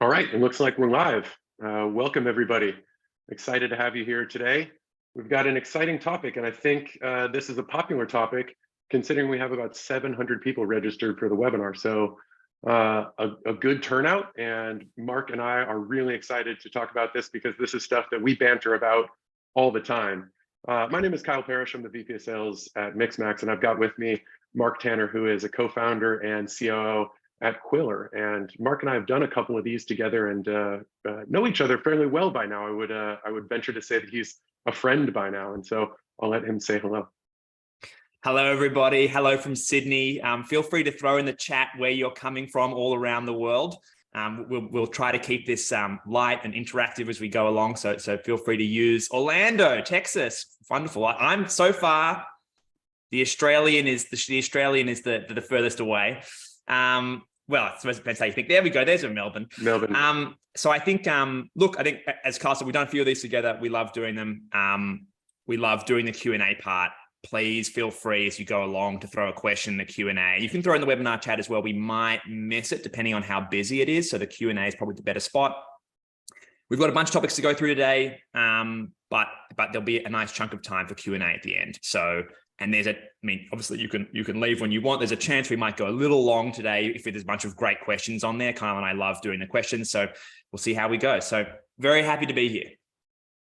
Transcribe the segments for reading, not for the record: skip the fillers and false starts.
All right, it looks like we're live. Welcome, everybody. Excited to have you here today. We've got an exciting topic, and I think this is a popular topic, considering we have about 700 people registered for the webinar. So a good turnout, and Mark and I are really excited to talk about this because this is stuff that we banter about all the time. My name is Kyle Parrish. I'm the VP of Sales at Mixmax, and I've got with me Mark Tanner, who is a co-founder and COO at Qwilr. And Mark and I have done a couple of these together and know each other fairly well by now. I would venture to say that he's a friend by now. And so I'll let him say hello. Hello, everybody. Hello from Sydney. Feel free to throw in the chat where you're coming from all around the world. We'll try to keep this light and interactive as we go along. So feel free to use Orlando, Texas. Wonderful. I'm so far, the Australian is the furthest away. Well, I suppose it depends how you think. There we go. There's a Melbourne. So I think, look, I think as Carl said, we've done a few of these together. We love doing them. We love doing the Q&A part. Please feel free as you go along to throw a question in the Q&A. You can throw in the webinar chat as well. We might miss it depending on how busy it is. So the Q&A is probably the better spot. We've got a bunch of topics to go through today, but there'll be a nice chunk of time for Q&A at the end. So, and obviously you can leave when you want. There's a chance we might go a little long today if there's a bunch of great questions on there. Kyle and I love doing the questions, so we'll see how we go. So very happy to be here.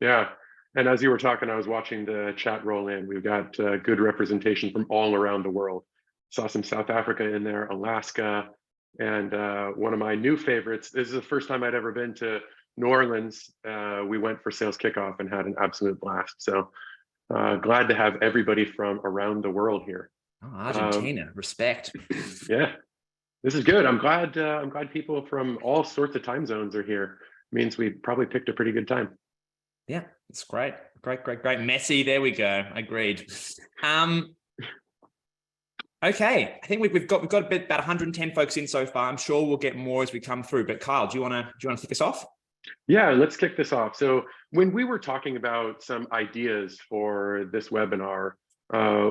Yeah, and as you were talking, I was watching the chat roll in. We've got good representation from all around the world. Saw some South Africa in there, Alaska, and one of my new favorites. This is the first time I'd ever been to New Orleans. We went for sales kickoff and had an absolute blast. So glad to have everybody from around the world here. Oh, Argentina, respect. Yeah, this is good. I'm glad people from all sorts of time zones are here. Means we probably picked a pretty good time. Yeah, it's great. Great. Messy, there we go. Agreed. Okay, I think we've got about 110 folks in so far. I'm sure we'll get more as we come through. But Kyle, do you want to kick us off? Yeah, let's kick this off. So when we were talking about some ideas for this webinar,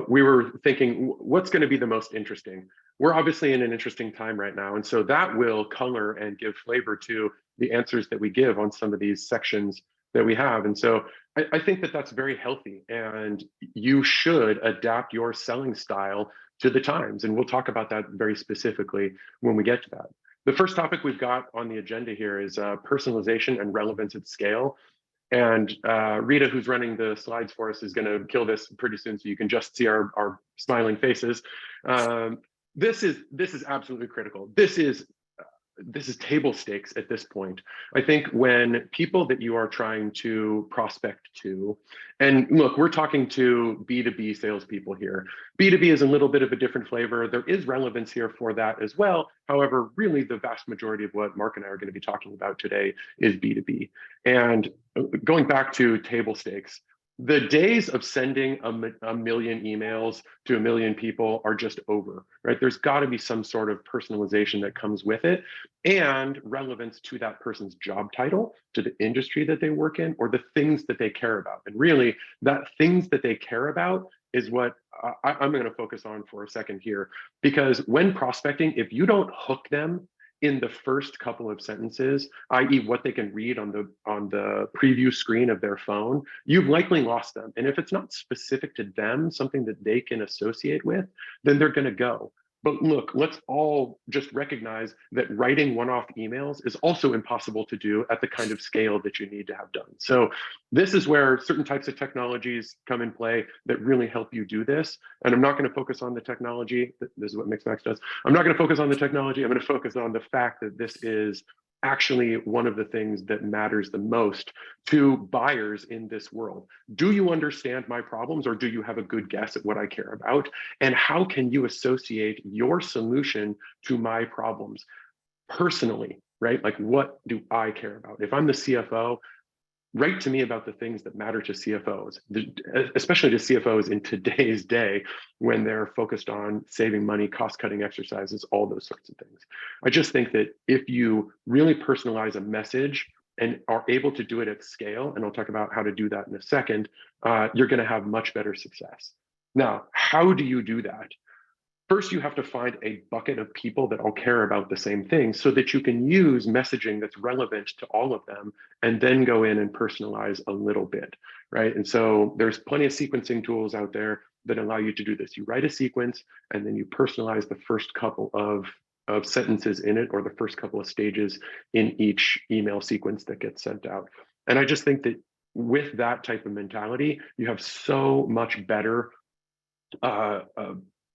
we were thinking, what's going to be the most interesting? We're obviously in an interesting time right now. And so that will color and give flavor to the answers that we give on some of these sections that we have. And so I think that that's very healthy, and you should adapt your selling style to the times. And we'll talk about that very specifically when we get to that. The first topic we've got on the agenda here is personalization and relevance at scale. And Rita, who's running the slides for us, is going to kill this pretty soon, so you can just see our smiling faces. This is absolutely critical. This is table stakes at this point. I think when people that you are trying to prospect to, and look, we're talking to B2B salespeople here. B2B is a little bit of a different flavor. There is relevance here for that as well. However, really the vast majority of what Mark and I are going to be talking about today is B2B. And going back to table stakes, the days of sending a million emails to a million people are just over, right? There's got to be some sort of personalization that comes with it, and relevance to that person's job title, to the industry that they work in, or the things that they care about. And really, that things that they care about is what I'm going to focus on for a second here. Because when prospecting, if you don't hook them in the first couple of sentences, i.e. what they can read on the preview screen of their phone, you've likely lost them. And if it's not specific to them, something that they can associate with, then they're going to go. But look, let's all just recognize that writing one-off emails is also impossible to do at the kind of scale that you need to have done. So this is where certain types of technologies come in play that really help you do this. And I'm not going to focus on the technology. This is what Mixmax does. I'm not going to focus on the technology. I'm going to focus on the fact that this is actually one of the things that matters the most to buyers in this world. Do you understand my problems, or do you have a good guess at what I care about? And how can you associate your solution to my problems personally, right? Like, what do I care about? If I'm the CFO, write to me about the things that matter to CFOs, especially to CFOs in today's day when they're focused on saving money, cost-cutting exercises, all those sorts of things. I just think that if you really personalize a message and are able to do it at scale, and I'll talk about how to do that in a second, you're going to have much better success. Now, how do you do that? first you have to find a bucket of people that all care about the same thing so that you can use messaging that's relevant to all of them and then go in and personalize a little bit, right? And so there's plenty of sequencing tools out there that allow you to do this. You write a sequence and then you personalize the first couple of sentences in it, or the first couple of stages in each email sequence that gets sent out. And I just think that with that type of mentality, you have so much better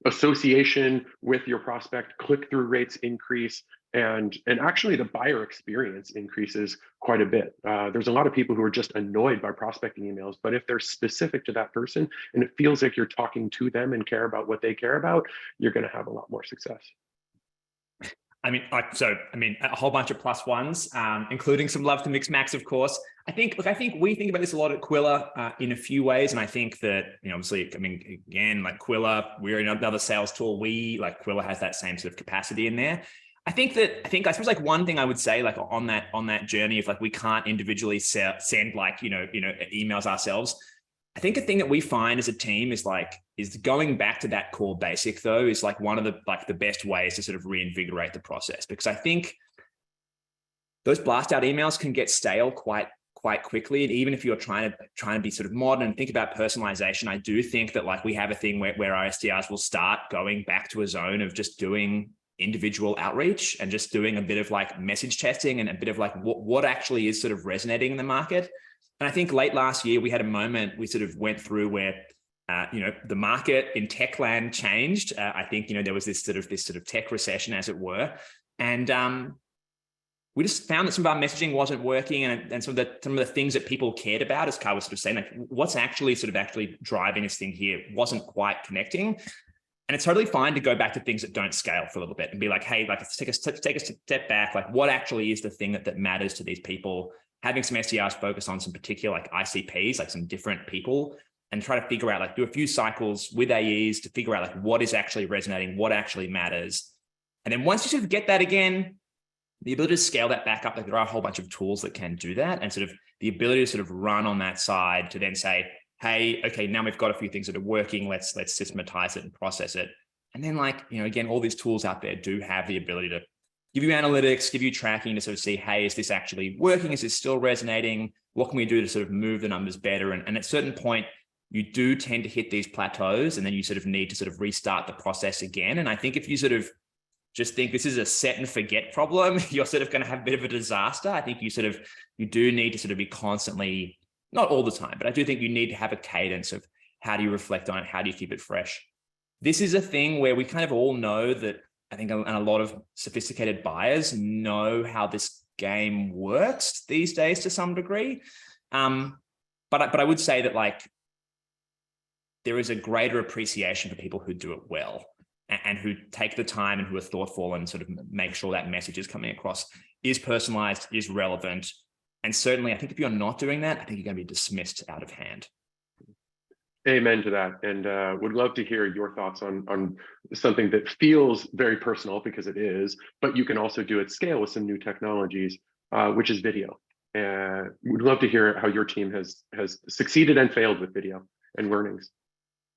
association with your prospect, click-through rates increase, and actually the buyer experience increases quite a bit. There's a lot of people who are just annoyed by prospecting emails, but if they're specific to that person and it feels like you're talking to them and care about what they care about, you're going to have a lot more success. I mean, a whole bunch of plus ones, including some love to mix max, of course. I think we think about this a lot at Qwilr in a few ways. And I think that, obviously, again, like Qwilr, we're another sales tool. Qwilr has that same sort of capacity in there. I suppose like one thing I would say, like on that journey of like, we can't individually send emails ourselves. I think a thing that we find as a team is going back to that core basic, though, is like one of the best ways to sort of reinvigorate the process, because I think those blast out emails can get stale quite quickly. And even if you're trying to be sort of modern and think about personalization, I do think that like we have a thing where our SDRs will start going back to a zone of just doing individual outreach and just doing a bit of like message testing and a bit of like what actually is sort of resonating in the market. And I think late last year, we had a moment we sort of went through where, the market in tech land changed. I think, there was this sort of tech recession, as it were. And we just found that some of our messaging wasn't working, and some of the things that people cared about, as Kyle was sort of saying, like what's actually driving this thing here wasn't quite connecting. And it's totally fine to go back to things that don't scale for a little bit and be like, hey, like let's take a step back. Like what actually is the thing that matters to these people? Having some SDRs focus on some particular like ICPs, like some different people, and try to figure out, like do a few cycles with AEs to figure out like what is actually resonating, what actually matters. And then once you sort of get that again, the ability to scale that back up, like there are a whole bunch of tools that can do that, and sort of the ability to sort of run on that side to then say, hey, okay, now we've got a few things that are working, let's systematize it and process it. And then again, all these tools out there do have the ability to give you analytics, give you tracking to sort of see, hey, is this actually working? Is this still resonating? What can we do to sort of move the numbers better? And at a certain point, you do tend to hit these plateaus, and then you sort of need to sort of restart the process again. And I think if you sort of just think this is a set and forget problem, you're sort of going to have a bit of a disaster. I think you do need to sort of be constantly, not all the time, but I do think you need to have a cadence of how do you reflect on it? How do you keep it fresh? This is a thing where we kind of all know that, I think, and a lot of sophisticated buyers know how this game works these days to some degree. But I would say that like there is a greater appreciation for people who do it well and who take the time and who are thoughtful and sort of make sure that message is coming across, is personalized, is relevant. And certainly, I think if you're not doing that, I think you're going to be dismissed out of hand. Amen to that. And would love to hear your thoughts on something that feels very personal, because it is, but you can also do at scale with some new technologies, which is video. And would love to hear how your team has succeeded and failed with video and learnings.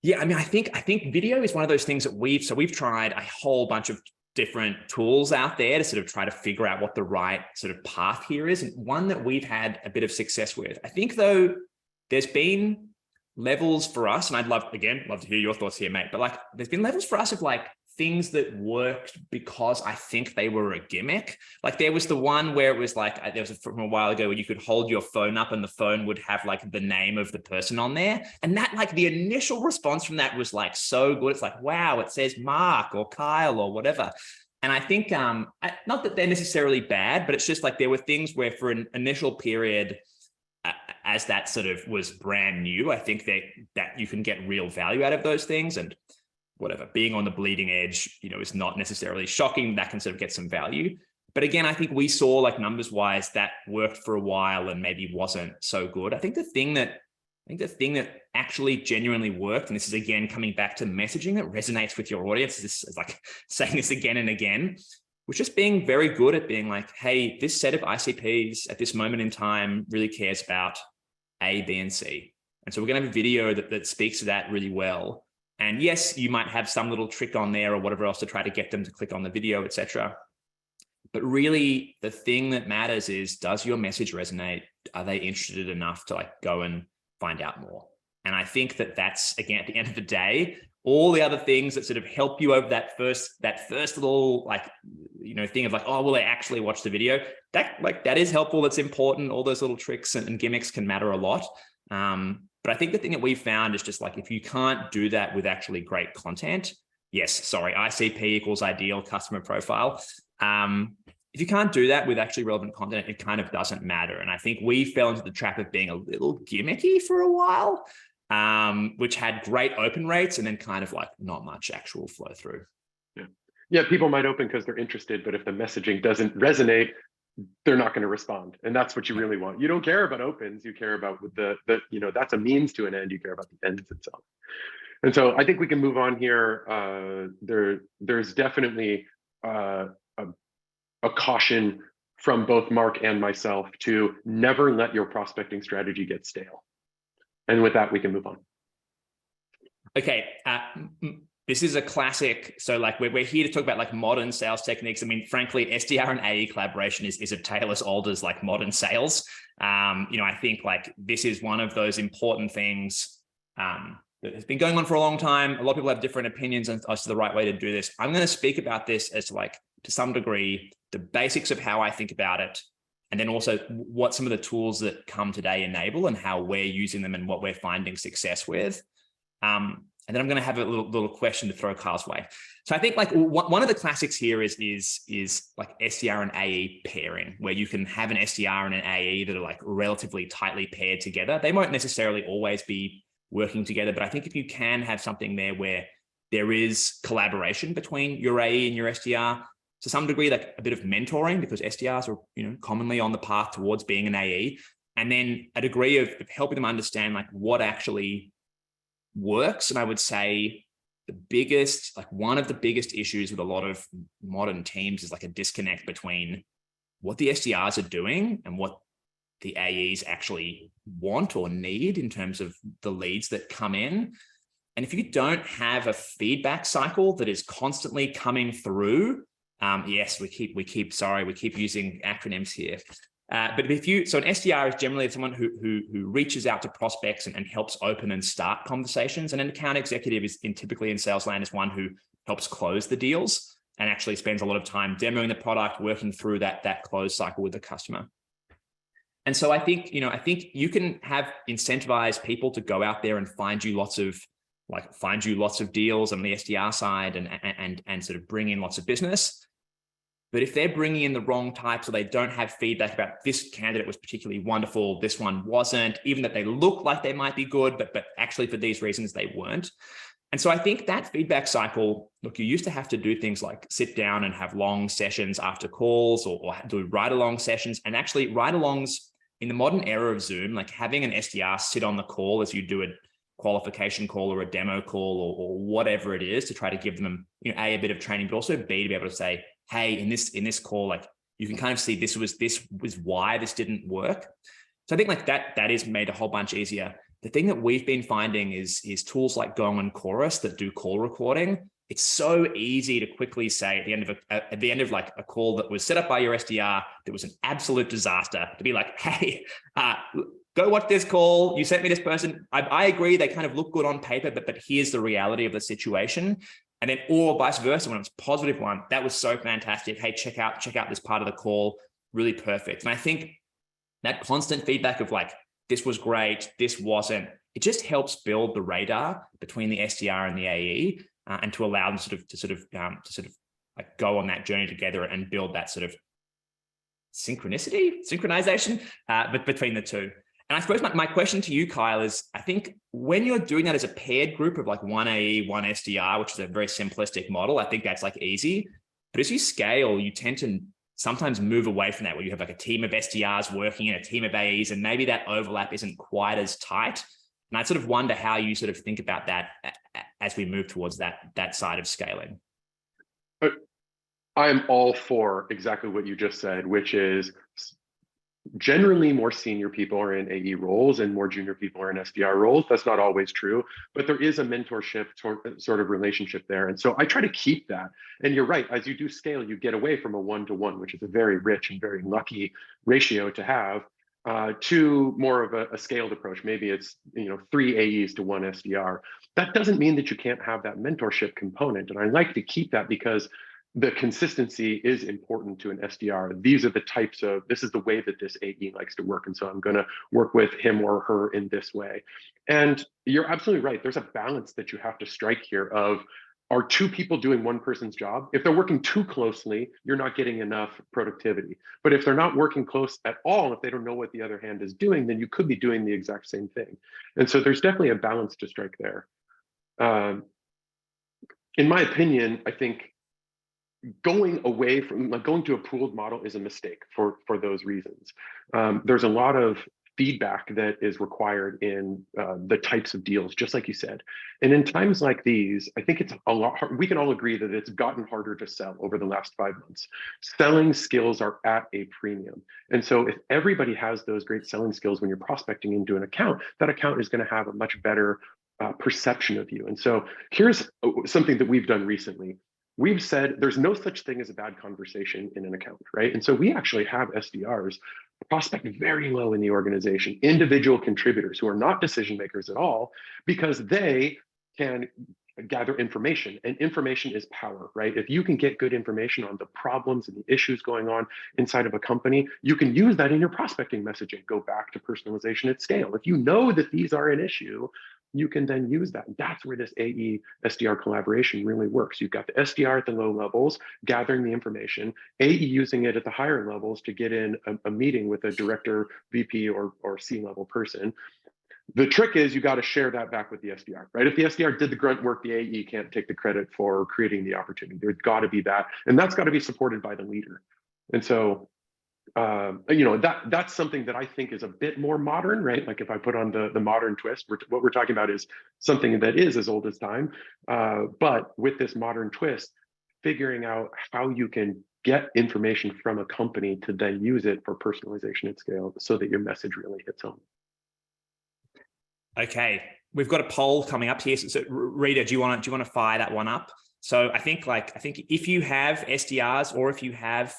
Yeah, I mean, I think video is one of those things that we've tried a whole bunch of different tools out there to sort of try to figure out what the right sort of path here is. And one that we've had a bit of success with, I think, though, there's been levels for us, and I'd love to hear your thoughts here, mate, but like there's been levels for us of like things that worked because I think they were a gimmick. Like there was the one where it was like, there was from a while ago where you could hold your phone up and the phone would have like the name of the person on there. And that, like, the initial response from that was like so good. It's like, wow, it says Mark or Kyle or whatever. And I think, not that they're necessarily bad, but it's just like there were things where for an initial period, as that sort of was brand new, I think that you can get real value out of those things. And whatever, being on the bleeding edge, is not necessarily shocking. That can sort of get some value. But again, I think we saw, like, numbers wise, that worked for a while and maybe wasn't so good. I think the thing that actually genuinely worked, and this is again coming back to messaging that resonates with your audience, this is like saying this again and again, was just being very good at being like, hey, this set of ICPs at this moment in time really cares about A, B, and C. And so we're going to have a video that speaks to that really well. And yes, you might have some little trick on there or whatever else to try to get them to click on the video, etc. But really, the thing that matters is, does your message resonate? Are they interested enough to like go and find out more? And I think that that's, again, at the end of the day, all the other things that sort of help you over that first little like, thing of like, oh, will they actually watch the video? That is helpful. That's important. All those little tricks and gimmicks can matter a lot. But I think the thing that we found is just like, if you can't do that with actually great content, yes, sorry, ICP equals ideal customer profile. If you can't do that with actually relevant content, it kind of doesn't matter. And I think we fell into the trap of being a little gimmicky for a while, which had great open rates and then kind of like not much actual flow through. Yeah, people might open because they're interested, but if the messaging doesn't resonate, they're not going to respond. And that's what you really want. You don't care about opens, you care about that's a means to an end, you care about the ends itself. And so I think we can move on here. There's definitely a caution from both Mark and myself to never let your prospecting strategy get stale. And with that, we can move on. Okay. This is a classic. So like we're here to talk about like modern sales techniques. I mean, frankly, SDR and AE collaboration is a tale as old as like modern sales. I think like this is one of those important things that has been going on for a long time. A lot of people have different opinions as to the right way to do this. I'm going to speak about this as like, to some degree, the basics of how I think about it, and then also what some of the tools that come today enable and how we're using them and what we're finding success with. And then I'm going to have a little question to throw Kyle's way. So I think like one of the classics here is like SDR and AE pairing, where you can have an SDR and an AE that are like relatively tightly paired together. They won't necessarily always be working together, but I think if you can have something there where there is collaboration between your AE and your SDR, to some degree, like a bit of mentoring, because SDRs are commonly on the path towards being an AE, and then a degree of helping them understand like what actually works. And I would say one of the biggest issues with a lot of modern teams is like a disconnect between what the SDRs are doing and what the AEs actually want or need in terms of the leads that come in. And if you don't have a feedback cycle that is constantly coming through, yes, we keep using acronyms here. But so an SDR is generally someone who reaches out to prospects and helps open and start conversations. And an account executive is typically in sales land is one who helps close the deals and actually spends a lot of time demoing the product, working through that close cycle with the customer. And so I think you can have incentivized people to go out there and find you lots of deals on the SDR side and sort of bring in lots of business. But if they're bringing in the wrong types, or they don't have feedback about this candidate was particularly wonderful, this one wasn't, even that they look like they might be good, but actually for these reasons they weren't. And so I think that feedback cycle, look, you used to have to do things like sit down and have long sessions after calls or do ride-along sessions. And actually ride-alongs in the modern era of Zoom, like having an SDR sit on the call as you do a qualification call or a demo call or whatever it is, to try to give them a bit of training, but also B, to be able to say, hey, in this call, like you can kind of see this was why this didn't work. So I think like that is made a whole bunch easier. The thing that we've been finding is tools like Go and Chorus that do call recording. It's so easy to quickly say at the end of like a call that was set up by your SDR that was an absolute disaster, to be like, hey, go watch this call. You sent me this person. I agree, they kind of look good on paper, but here's the reality of the situation. And then, or vice versa, when it's a positive one, that was so fantastic. Hey, check out this part of the call, really perfect. And I think that constant feedback of like, this was great, this wasn't, it just helps build the radar between the SDR and the AE, and to allow them to sort of like go on that journey together and build that sort of synchronization, but between the two. And I suppose my question to you, Kyle, is I think when you're doing that as a paired group of like one AE, one SDR, which is a very simplistic model, I think that's like easy. But as you scale, you tend to sometimes move away from that, where you have like a team of SDRs working in a team of AEs, and maybe that overlap isn't quite as tight. And I sort of wonder how you sort of think about that as we move towards that side of scaling. I am all for exactly what you just said, which is Generally, more senior people are in AE roles and more junior people are in SDR roles. That's not always true, but there is a mentorship sort of relationship there. And so I try to keep that. And you're right, as you do scale, you get away from a one-to-one, which is a very rich and very lucky ratio to have, to more of a scaled approach. Maybe it's 3 AEs to 1 SDR. That doesn't mean that you can't have that mentorship component. And I like to keep that because the consistency is important to an SDR. These are the types of, this is the way that this AE likes to work. And so I'm going to work with him or her in this way. And you're absolutely right. There's a balance that you have to strike here of, are 2 people doing one person's job? If they're working too closely, you're not getting enough productivity. But if they're not working close at all, if they don't know what the other hand is doing, then you could be doing the exact same thing. And so there's definitely a balance to strike there. In my opinion, I think going away from going to a pooled model is a mistake for those reasons. There's a lot of feedback that is required in the types of deals, just like you said. And in times like these, I think it's a lot hard. We can all agree that it's gotten harder to sell over the last 5 months. Selling skills are at a premium. And so if everybody has those great selling skills when you're prospecting into an account, that account is going to have a much better perception of you. And so here's something that we've done recently. We've said there's no such thing as a bad conversation in an account, right? And so we actually have SDRs prospect very low in the organization, individual contributors who are not decision makers at all, because they can gather information, and information is power, right? If you can get good information on the problems and the issues going on inside of a company, you can use that in your prospecting messaging. Go back to personalization at scale. If you know that these are an issue, you can then use that. That's where this AE SDR collaboration really works. You've got the SDR at the low levels, gathering the information, AE using it at the higher levels to get in a meeting with a director, VP, or C-level person. The trick is you got to share that back with the SDR, right? If the SDR did the grunt work, the AE can't take the credit for creating the opportunity. There's got to be that, and that's got to be supported by the leader. And so that's something that I think is a bit more modern, right? Like if I put on the modern twist, what we're talking about is something that is as old as time, but with this modern twist, figuring out how you can get information from a company to then use it for personalization at scale so that your message really hits home. Okay, we've got a poll coming up here. So Rita, do you want to fire that one up? So I think if you have SDRs or if you have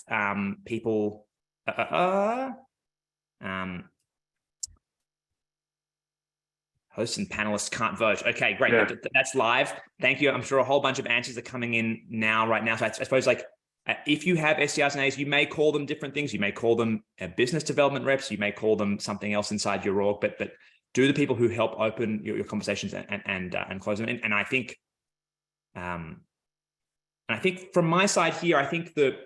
people. Hosts and panelists can't vote. Okay, great. Yeah. That's live. Thank you. I'm sure a whole bunch of answers are coming in right now. So I suppose if you have SDRs and AEs, you may call them different things. You may call them business development reps. You may call them something else inside your org. But do the people who help open your conversations and close them. And I think from my side here, I think the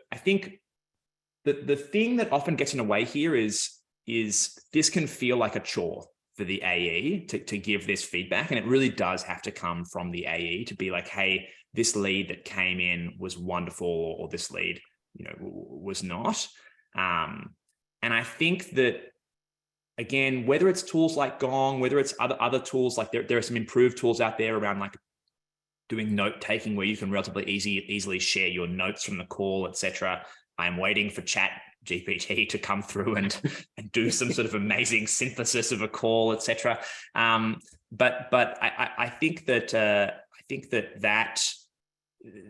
thing that often gets in the way here is this can feel like a chore for the AE to give this feedback. And it really does have to come from the AE to be like, hey, this lead that came in was wonderful, or this lead, was not. And I think that, again, whether it's tools like Gong, whether it's other tools, like there are some improved tools out there around like doing note taking where you can relatively easily share your notes from the call, etc. I'm waiting for Chat GPT to come through and do some sort of amazing synthesis of a call, etc. But I think that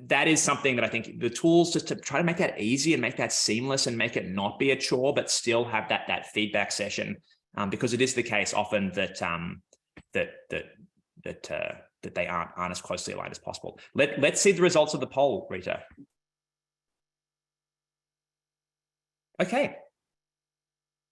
that is something that I think the tools just to try to make that easy and make that seamless and make it not be a chore, but still have that feedback session, because it is the case often that they aren't as closely aligned as possible. Let's see the results of the poll, Rita. Okay,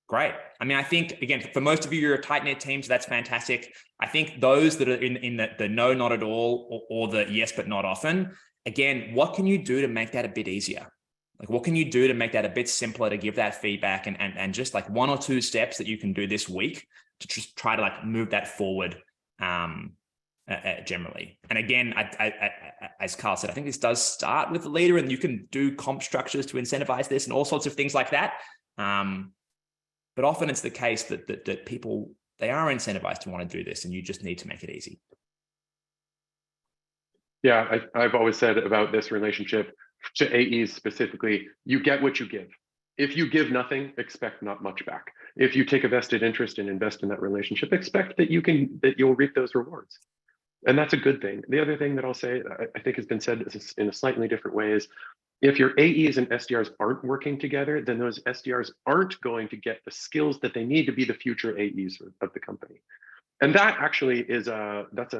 great. I mean, I think, again, for most of you, you're a tight-knit team, so that's fantastic. I think those that are in the no, not at all, or the yes, but not often, again, what can you do to make that a bit easier? Like, what can you do to make that a bit simpler, to give that feedback, and just like 1 or 2 steps that you can do this week to just try to like move that forward generally. And again, as Kyle said, I think this does start with the leader, and you can do comp structures to incentivize this and all sorts of things like that. But often it's the case that people, they are incentivized to want to do this, and you just need to make it easy. Yeah, I've always said about this relationship to AEs specifically, you get what you give. if you give nothing, expect not much back. If you take a vested interest and invest in that relationship, expect that you'll reap those rewards. And that's a good thing. The other thing that I'll say, I think has been said in a slightly different way, is if your AEs and SDRs aren't working together, then those SDRs aren't going to get the skills that they need to be the future AEs of the company. And that actually is that's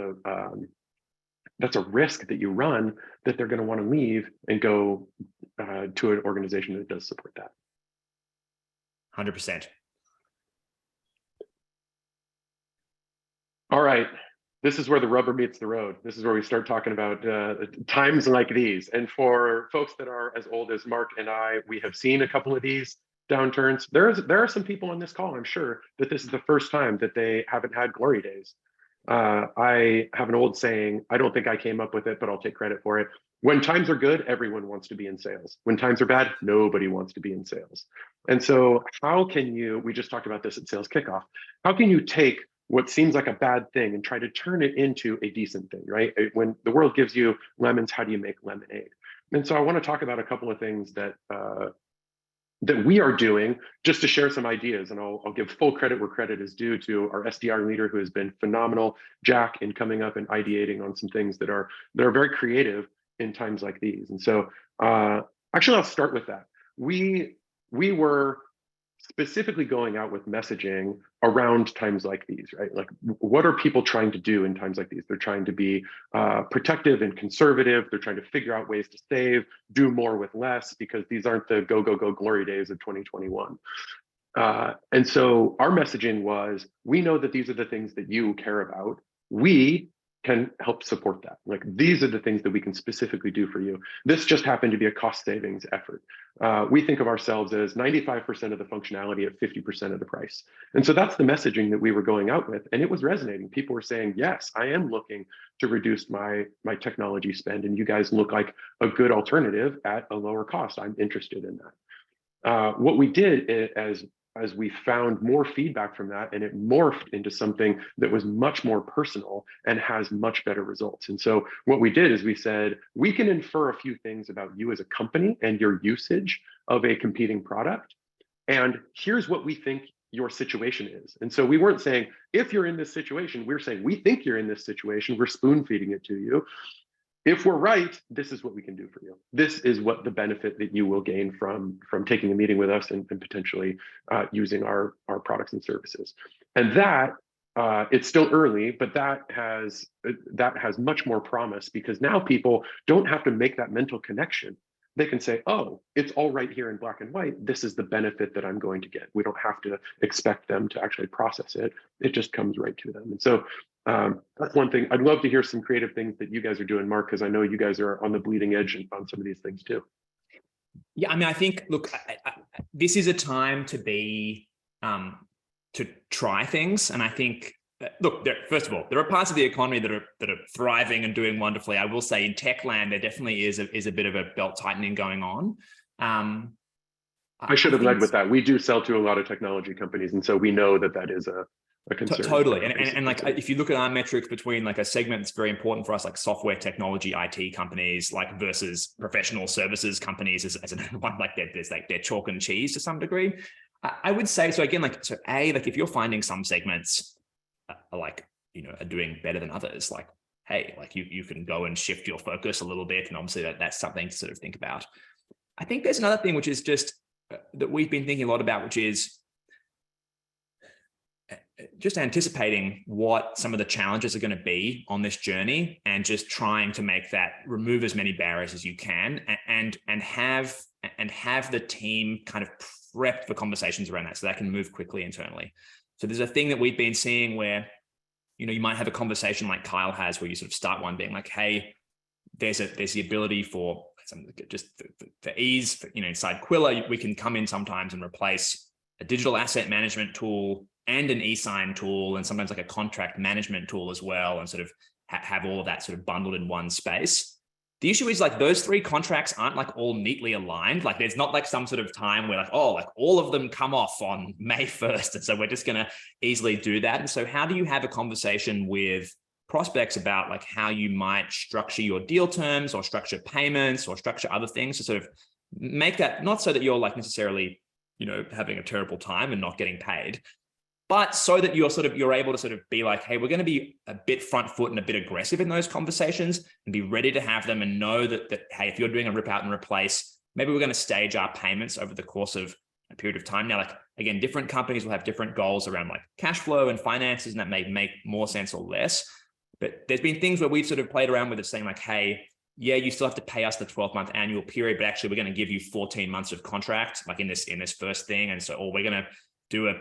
a risk that you run, that they're going to want to leave and go to an organization that does support that. 100%. All right. This is where the rubber meets the road. This is where we start talking about times like these. And for folks that are as old as Mark and I, we have seen a couple of these downturns. There are some people on this call, I'm sure, that this is the first time that they haven't had glory days. I have an old saying, I don't think I came up with it, but I'll take credit for it. When times are good, everyone wants to be in sales. When times are bad, nobody wants to be in sales. And so how can you, we just talked about this at Sales Kickoff, how can you take what seems like a bad thing and try to turn it into a decent thing, right? When the world gives you lemons, how do you make lemonade? And so I want to talk about a couple of things that that we are doing, just to share some ideas. And I'll give full credit where credit is due to our SDR leader, who has been phenomenal, Jack, in coming up and ideating on some things that are very creative in times like these. And so actually, I'll start with that. We were specifically going out with messaging around times like these, right? Like, what are people trying to do in times like these? They're trying to be protective and conservative. They're trying to figure out ways to save, do more with less, because these aren't the go, go, go glory days of 2021. And so our messaging was, we know that these are the things that you care about. We can help support that. Like, these are the things that we can specifically do for you. This just happened to be a cost savings effort. We think of ourselves as 95% of the functionality at 50% of the price. And so that's the messaging that we were going out with. And it was resonating. People were saying, yes, I am looking to reduce my technology spend, and you guys look like a good alternative at a lower cost. I'm interested in that. What we did as we found more feedback from that, and it morphed into something that was much more personal and has much better results. And so what we did is we said, we can infer a few things about you as a company and your usage of a competing product. And here's what we think your situation is. And so we weren't saying, if you're in this situation, we're saying, we think you're in this situation, we're spoon feeding it to you. If we're right, this is what we can do for you. This is what the benefit that you will gain from taking a meeting with us and potentially using our products and services. And that it's still early, but that has much more promise, because now people don't have to make that mental connection. They can say, oh, it's all right here in black and white. This is the benefit that I'm going to get. We don't have to expect them to actually process it. It just comes right to them. And so that's one thing. I'd love to hear some creative things that you guys are doing, Mark, because I know you guys are on the bleeding edge on some of these things too. Yeah, I mean, I think, look, this is a time to be, to try things. And I think, look, first of all, there are parts of the economy that are thriving and doing wonderfully. I will say in tech land, there definitely is a bit of a belt tightening going on. I should have led with that. We do sell to a lot of technology companies, and so we know that is a concern. Totally. And like, if you look at our metrics between like a segment that's very important for us, like software technology, IT companies, like versus professional services companies as another one, like there's like they're chalk and cheese to some degree. I would say, so again, like, so like if you're finding some segments are like, are doing better than others, like, hey, like you can go and shift your focus a little bit. And obviously that's something to sort of think about. I think there's another thing, which is just that we've been thinking a lot about, which is just anticipating what some of the challenges are going to be on this journey, and just trying to make that, remove as many barriers as you can, and have the team kind of prepped for conversations around that, so that can move quickly internally. So there's a thing that we've been seeing where, you might have a conversation like Kyle has, where you sort of start one being like, hey, there's the ability for just for ease, inside Qwilr, we can come in sometimes and replace a digital asset management tool and an e-sign tool, and sometimes like a contract management tool as well, and sort of have all of that sort of bundled in one space. The issue is, like, those three contracts aren't like all neatly aligned. Like, there's not like some sort of time where like, oh, like all of them come off on May 1st. And so we're just going to easily do that. And so how do you have a conversation with prospects about like how you might structure your deal terms, or structure payments, or structure other things to sort of make that not so that you're like necessarily, having a terrible time and not getting paid, but so that you're able to sort of be like, hey, we're going to be a bit front foot and a bit aggressive in those conversations and be ready to have them and know that, hey, if you're doing a rip out and replace, maybe we're going to stage our payments over the course of a period of time. Now, like, again, different companies will have different goals around like cash flow and finances, and that may make more sense or less. But there's been things where we've sort of played around with it, saying like, hey, yeah, you still have to pay us the 12-month annual period, but actually we're going to give you 14 months of contract, like in this first thing. And so, or we're going to do a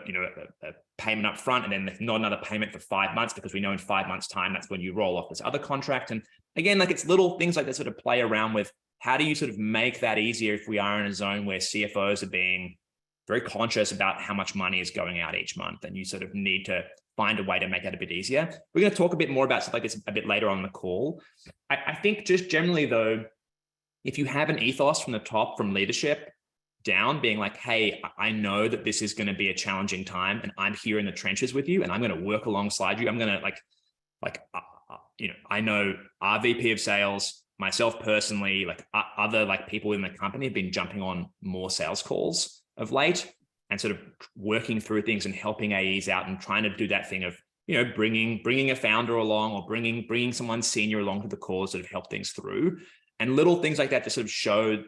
payment up front and then not another payment for 5 months, because we know in 5 months time, that's when you roll off this other contract. And again, like, it's little things like that sort of play around with how do you sort of make that easier if we are in a zone where CFOs are being very conscious about how much money is going out each month, and you sort of need to find a way to make that a bit easier. We're going to talk a bit more about stuff like this a bit later on the call. I think just generally though, if you have an ethos from the top, from leadership down, being like, hey, I know that this is going to be a challenging time and I'm here in the trenches with you and I'm going to work alongside you. I'm going to I know our VP of sales, myself personally, like other like people in the company have been jumping on more sales calls of late and sort of working through things and helping AEs out and trying to do that thing of, bringing a founder along or bringing someone senior along to the call to sort of help things through, and little things like that to sort of show, I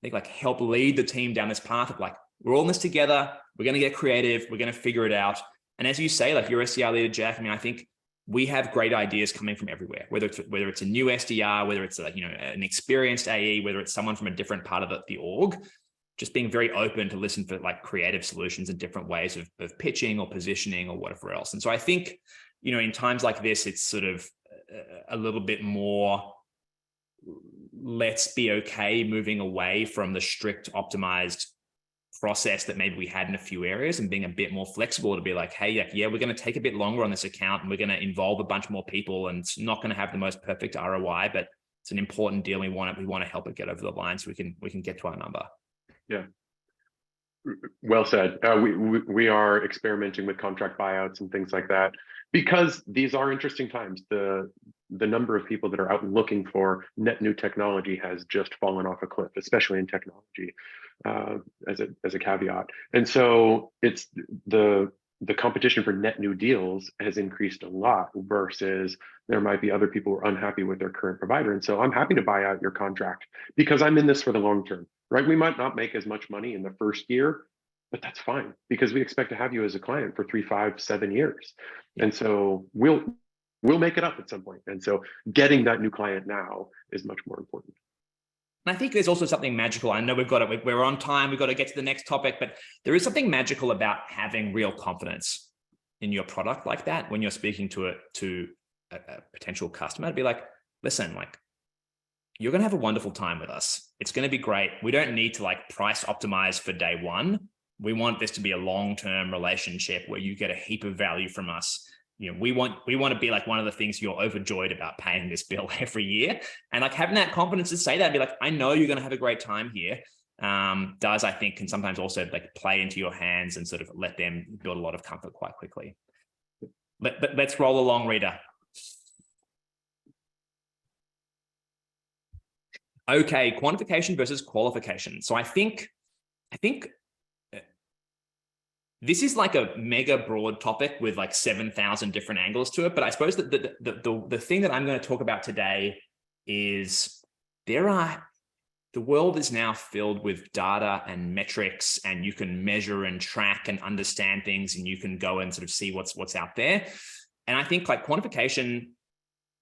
think, like, help lead the team down this path of like, we're all in this together. We're going to get creative. We're going to figure it out. And as you say, like, your SDR leader, Jack, I mean, I think we have great ideas coming from everywhere, whether it's a new SDR, whether it's like, an experienced AE, whether it's someone from a different part of the org, just being very open to listen for like creative solutions and different ways of pitching or positioning or whatever else. And so I think, in times like this, it's sort of a little bit more, let's be okay moving away from the strict optimized process that maybe we had in a few areas, and being a bit more flexible to be like, hey, yeah, we're going to take a bit longer on this account and we're going to involve a bunch more people, and it's not going to have the most perfect ROI, but it's an important deal. We want to help it get over the line so we can get to our number. Yeah. Well said. We are experimenting with contract buyouts and things like that because these are interesting times. The number of people that are out looking for net new technology has just fallen off a cliff, especially in technology, as a caveat. And so it's the competition for net new deals has increased a lot, versus there might be other people who are unhappy with their current provider. And so I'm happy to buy out your contract because I'm in this for the long term, right? We might not make as much money in the first year, but that's fine because we expect to have you as a client for 3, 5, 7 years. And so we'll make it up at some point. And so getting that new client now is much more important. And I think there's also something magical. I know we're on time. We've got to get to the next topic, but there is something magical about having real confidence in your product like that when you're speaking to a potential customer, to be like, listen, like, you're going to have a wonderful time with us. It's going to be great. We don't need to like price optimize for day one. We want this to be a long-term relationship where you get a heap of value from us. We want to be like one of the things you're overjoyed about paying this bill every year. And like having that confidence to say that, be like, I know you're going to have a great time here. I think can sometimes also like play into your hands and sort of let them build a lot of comfort quite quickly. Let's roll along, Rita. Okay, quantification versus qualification. So I think this is like a mega broad topic with like 7,000 different angles to it. But I suppose that the thing that I'm going to talk about today is the world is now filled with data and metrics, and you can measure and track and understand things, and you can go and sort of see what's out there. And I think like quantification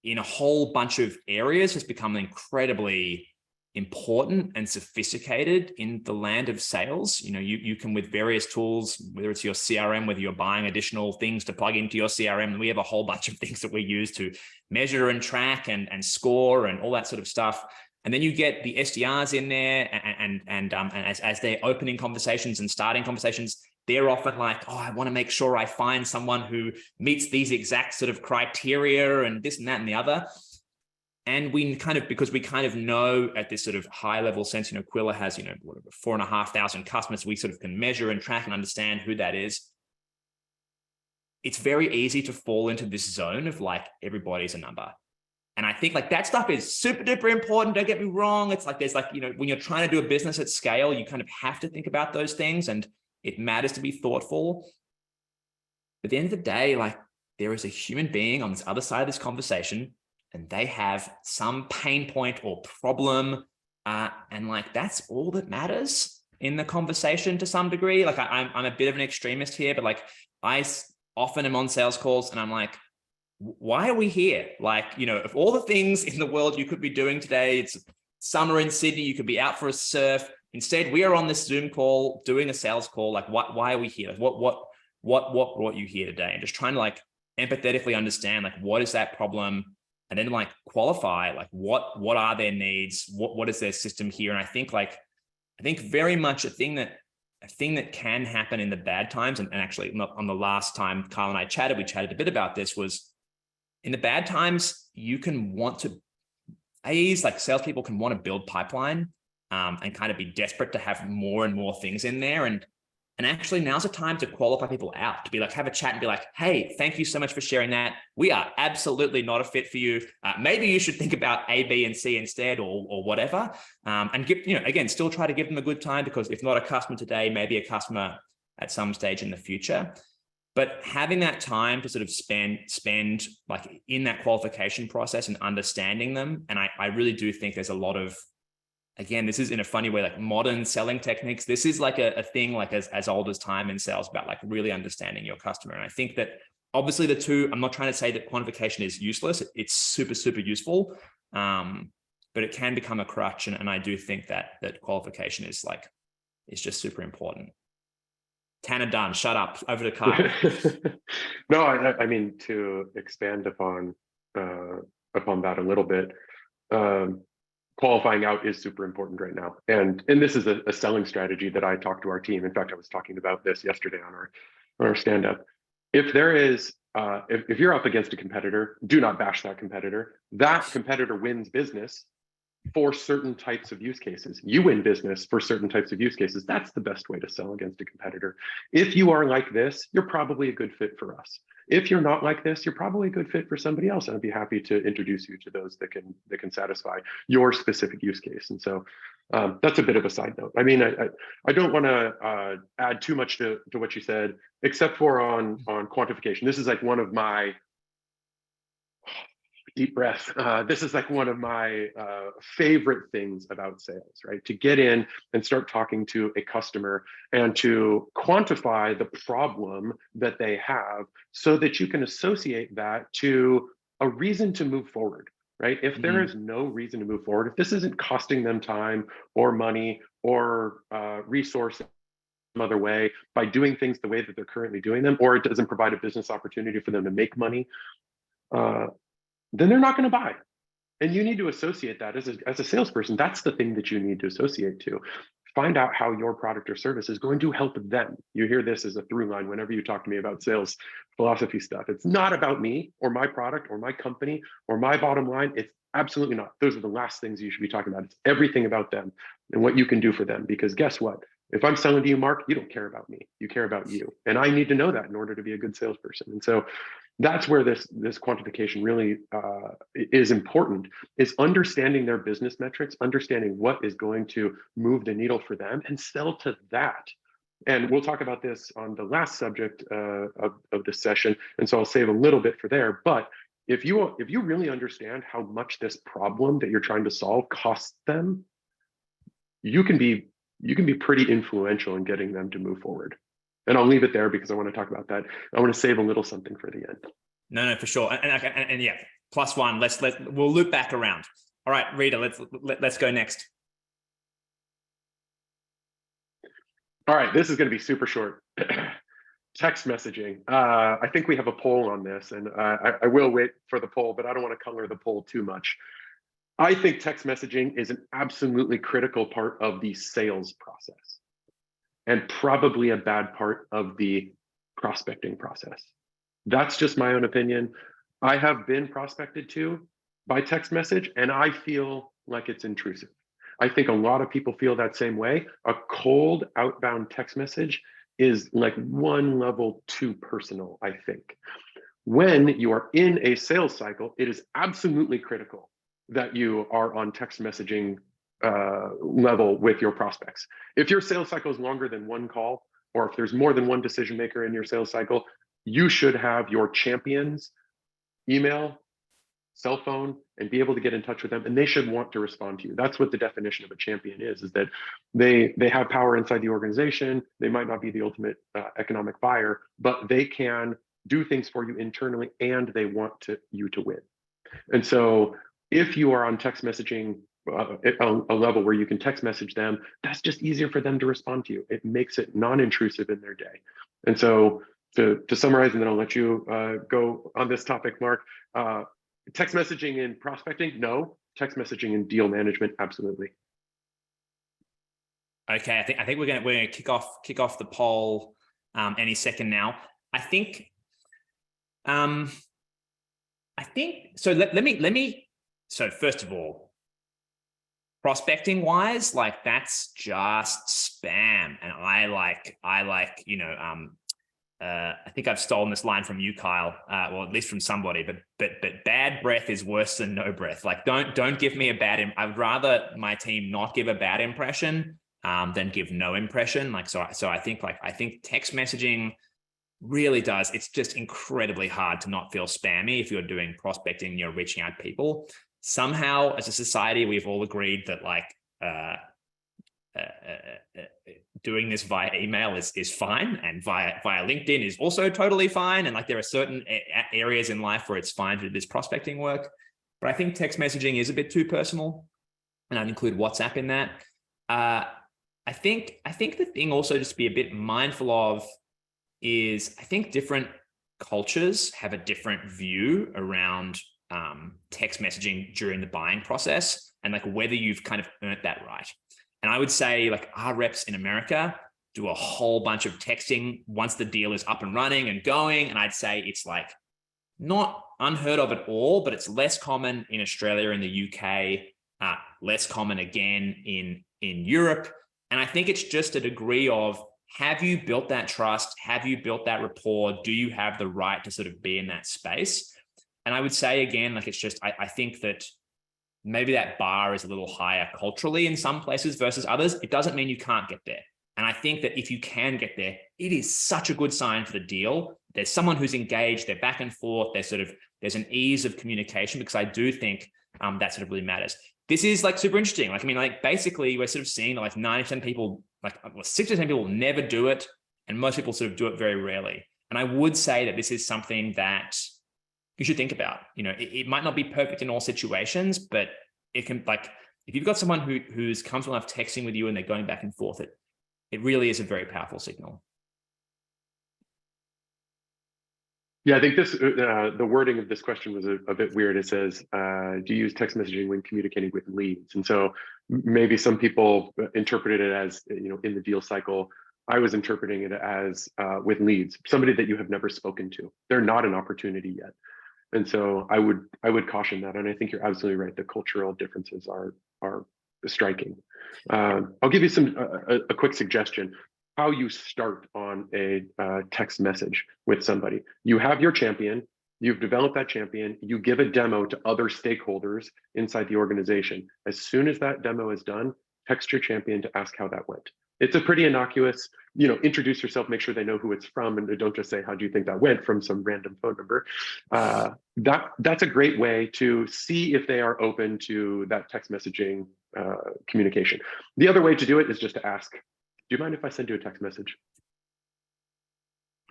in a whole bunch of areas has become incredibly important and sophisticated in the land of sales. You can, with various tools, whether it's your CRM, whether you're buying additional things to plug into your CRM, we have a whole bunch of things that we use to measure and track and score and all that sort of stuff. And then you get the SDRs in there, and as they're opening conversations and starting conversations, they're often like, oh, I want to make sure I find someone who meets these exact sort of criteria and this and that and the other. And because we kind of know at this sort of high level sense, Qwilr has, 4,500 customers. We sort of can measure and track and understand who that is. It's very easy to fall into this zone of like, everybody's a number. And I think like that stuff is super duper important. Don't get me wrong. It's like, there's like, you know, when you're trying to do a business at scale, you kind of have to think about those things, and it matters to be thoughtful. But at the end of the day, like, there is a human being on this other side of this conversation, and they have some pain point or problem. And like, that's all that matters in the conversation to some degree. Like I'm a bit of an extremist here, but like I often am on sales calls and I'm like, why are we here? Like, you know, of all the things in the world you could be doing today, it's summer in Sydney, you could be out for a surf. Instead, we are on this Zoom call doing a sales call. Like, why are we here? Like, what brought you here today? And just trying to like empathetically understand, like, what is that problem? And then like qualify, like, what are their needs? What is their system here? And I think very much a thing that can happen in the bad times, and actually on the last time Kyle and I chatted, we chatted a bit about this, was in the bad times, you can want to, AEs, like salespeople, can want to build pipeline and kind of be desperate to have more and more things in there. And actually now's the time to qualify people out, to be like, have a chat and be like, hey, thank you so much for sharing that. We are absolutely not a fit for you. Maybe you should think about A, B, and C instead, or whatever. And give, you know, again, still try to give them a good time, because if not a customer today, maybe a customer at some stage in the future. But having that time to sort of spend like in that qualification process and understanding them. And I really do think there's a lot of, again, this is in a funny way, like modern selling techniques. This is like a thing like as old as time in sales, about like really understanding your customer. And I think that obviously the two, I'm not trying to say that quantification is useless. It's super, super useful. But it can become a crutch. And I do think that qualification is just super important. Tanner, done. Shut up. Over to Kyle. No, I mean, to expand upon that a little bit, qualifying out is super important right now. And this is a selling strategy that I talked to our team. In fact, I was talking about this yesterday on our stand-up. If there is, if you're up against a competitor, do not bash that competitor. That competitor wins business for certain types of use cases. You win business for certain types of use cases. That's the best way to sell against a competitor. If you are like this, you're probably a good fit for us. If you're not like this, you're probably a good fit for somebody else. And I'd be happy to introduce you to those that can satisfy your specific use case. And so that's a bit of a side note. I mean, I don't want to add too much to what you said, except for on quantification. This is like one of my deep breath. This is like one of my favorite things about sales, right? To get in and start talking to a customer and to quantify the problem that they have, so that you can associate that to a reason to move forward, right? If there is no reason to move forward, if this isn't costing them time or money or resources some other way by doing things the way that they're currently doing them, or it doesn't provide a business opportunity for them to make money, then they're not going to buy. And you need to associate that as a salesperson. That's the thing that you need to associate to. Find out how your product or service is going to help them. You hear this as a through line whenever you talk to me about sales philosophy stuff. It's not about me or my product or my company or my bottom line. It's absolutely not. Those are the last things you should be talking about. It's everything about them and what you can do for them. Because guess what? If I'm selling to you, Mark, you don't care about me. You care about you. And I need to know that in order to be a good salesperson. And so that's where this quantification really is important, is understanding their business metrics, understanding what is going to move the needle for them, and sell to that. And we'll talk about this on the last subject of this session. And so I'll save a little bit for there. But if you really understand how much this problem that you're trying to solve costs them, you can be pretty influential in getting them to move forward. And I'll leave it there because I want to talk about that. I want to save a little something for the end. No, for sure. And yeah, +1. We'll loop back around. All right, Rita, let's go next. All right, this is going to be super short. Text messaging. I think we have a poll on this, and I will wait for the poll, but I don't want to color the poll too much. I think text messaging is an absolutely critical part of the sales process, and probably a bad part of the prospecting process. That's just my own opinion. I have been prospected to by text message, and I feel like it's intrusive. I think a lot of people feel that same way. A cold outbound text message is like one level too personal, I think. When you are in a sales cycle, it is absolutely critical that you are on text messaging level with your prospects. If your sales cycle is longer than one call, or if there's more than one decision maker in your sales cycle, you should have your champions email, cell phone, and be able to get in touch with them, and they should want to respond to you. That's what the definition of a champion is that they have power inside the organization. They might not be the ultimate economic buyer, but they can do things for you internally, and they want you to win. And so if you are on text messaging, a level where you can text message them, that's just easier for them to respond to you. It makes it non-intrusive in their day. And so to summarize, and then I'll let you go on this topic, Mark, text messaging in prospecting, no. Text messaging in deal management, absolutely. Okay, I think we're gonna kick off the poll any second now. I think so. Let me. So first of all, prospecting wise, like that's just spam, and I like I think I've stolen this line from you, Kyle, or at least from somebody. But bad breath is worse than no breath. Like don't give me a bad. I would rather my team not give a bad impression than give no impression. Like so I think text messaging really does. It's just incredibly hard to not feel spammy if you're doing prospecting. You're reaching out to people. Somehow, as a society, we've all agreed that like doing this via email is fine, and via LinkedIn is also totally fine. And like there are certain areas in life where it's fine to do this prospecting work, but I think text messaging is a bit too personal, and I'd include WhatsApp in that. I think the thing also just to be a bit mindful of is I think different cultures have a different view around text messaging during the buying process, and like whether you've kind of earned that right. And I would say like our reps in America do a whole bunch of texting once the deal is up and running and going. And I'd say it's like not unheard of at all, but it's less common in Australia and the UK, less common again in Europe. And I think it's just a degree of, have you built that trust? Have you built that rapport? Do you have the right to sort of be in that space? And I would say again, like it's just, I think that maybe that bar is a little higher culturally in some places versus others. It doesn't mean you can't get there. And I think that if you can get there, it is such a good sign for the deal. There's someone who's engaged, they're back and forth, there's an ease of communication, because I do think that sort of really matters. This is like super interesting. Like, I mean, like basically we're sort of seeing like 90% of people, like 60% of people never do it. And most people sort of do it very rarely. And I would say that this is something that you should think about. You know, it might not be perfect in all situations, but it can, like, if you've got someone who's comfortable enough texting with you and they're going back and forth, it really is a very powerful signal. Yeah, I think this the wording of this question was a bit weird. It says, do you use text messaging when communicating with leads? And so maybe some people interpreted it as, you know, in the deal cycle. I was interpreting it as with leads, somebody that you have never spoken to. They're not an opportunity yet. And so I would caution that. And I think you're absolutely right. The cultural differences are striking. I'll give you a quick suggestion. How you start on a text message with somebody. You have your champion, you've developed that champion, you give a demo to other stakeholders inside the organization. As soon as that demo is done, text your champion to ask how that went. It's a pretty innocuous, you know, introduce yourself, make sure they know who it's from, and don't just say, how do you think that went, from some random phone number. That's a great way to see if they are open to that text messaging communication. The other way to do it is just to ask, do you mind if I send you a text message?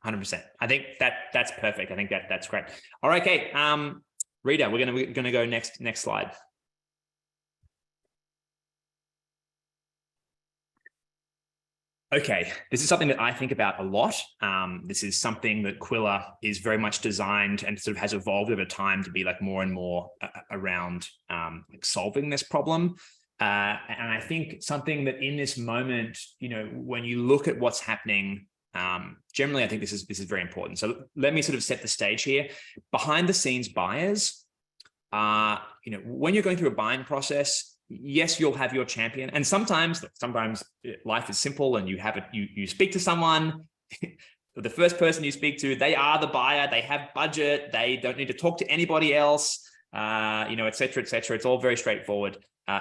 100%. I think that's perfect. I think that's great. All right, okay. Rita, we're gonna go next slide. Okay, this is something that I think about a lot. This is something that Qwilr is very much designed and sort of has evolved over time to be like more and more around like solving this problem. And I think something that in this moment, you know, when you look at what's happening, generally, I think this is very important. So let me sort of set the stage here. Behind the scenes buyers, you know, when you're going through a buying process, yes, you'll have your champion. And sometimes life is simple and you speak to someone, the first person you speak to, they are the buyer, they have budget, they don't need to talk to anybody else, et cetera, et cetera. It's all very straightforward.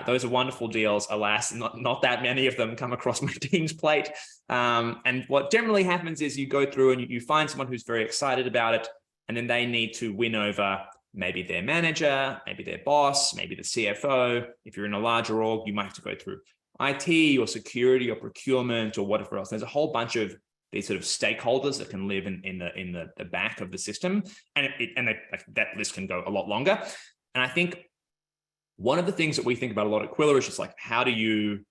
Those are wonderful deals. Alas, not that many of them come across my team's plate. And what generally happens is you go through and you find someone who's very excited about it, and then they need to win over maybe their manager, maybe their boss, maybe the CFO. If you're in a larger org, you might have to go through IT or security or procurement or whatever else. There's a whole bunch of these sort of stakeholders that can live in the back of the system, and that list can go a lot longer. And I think one of the things that we think about a lot at Qwilr is just like, how do you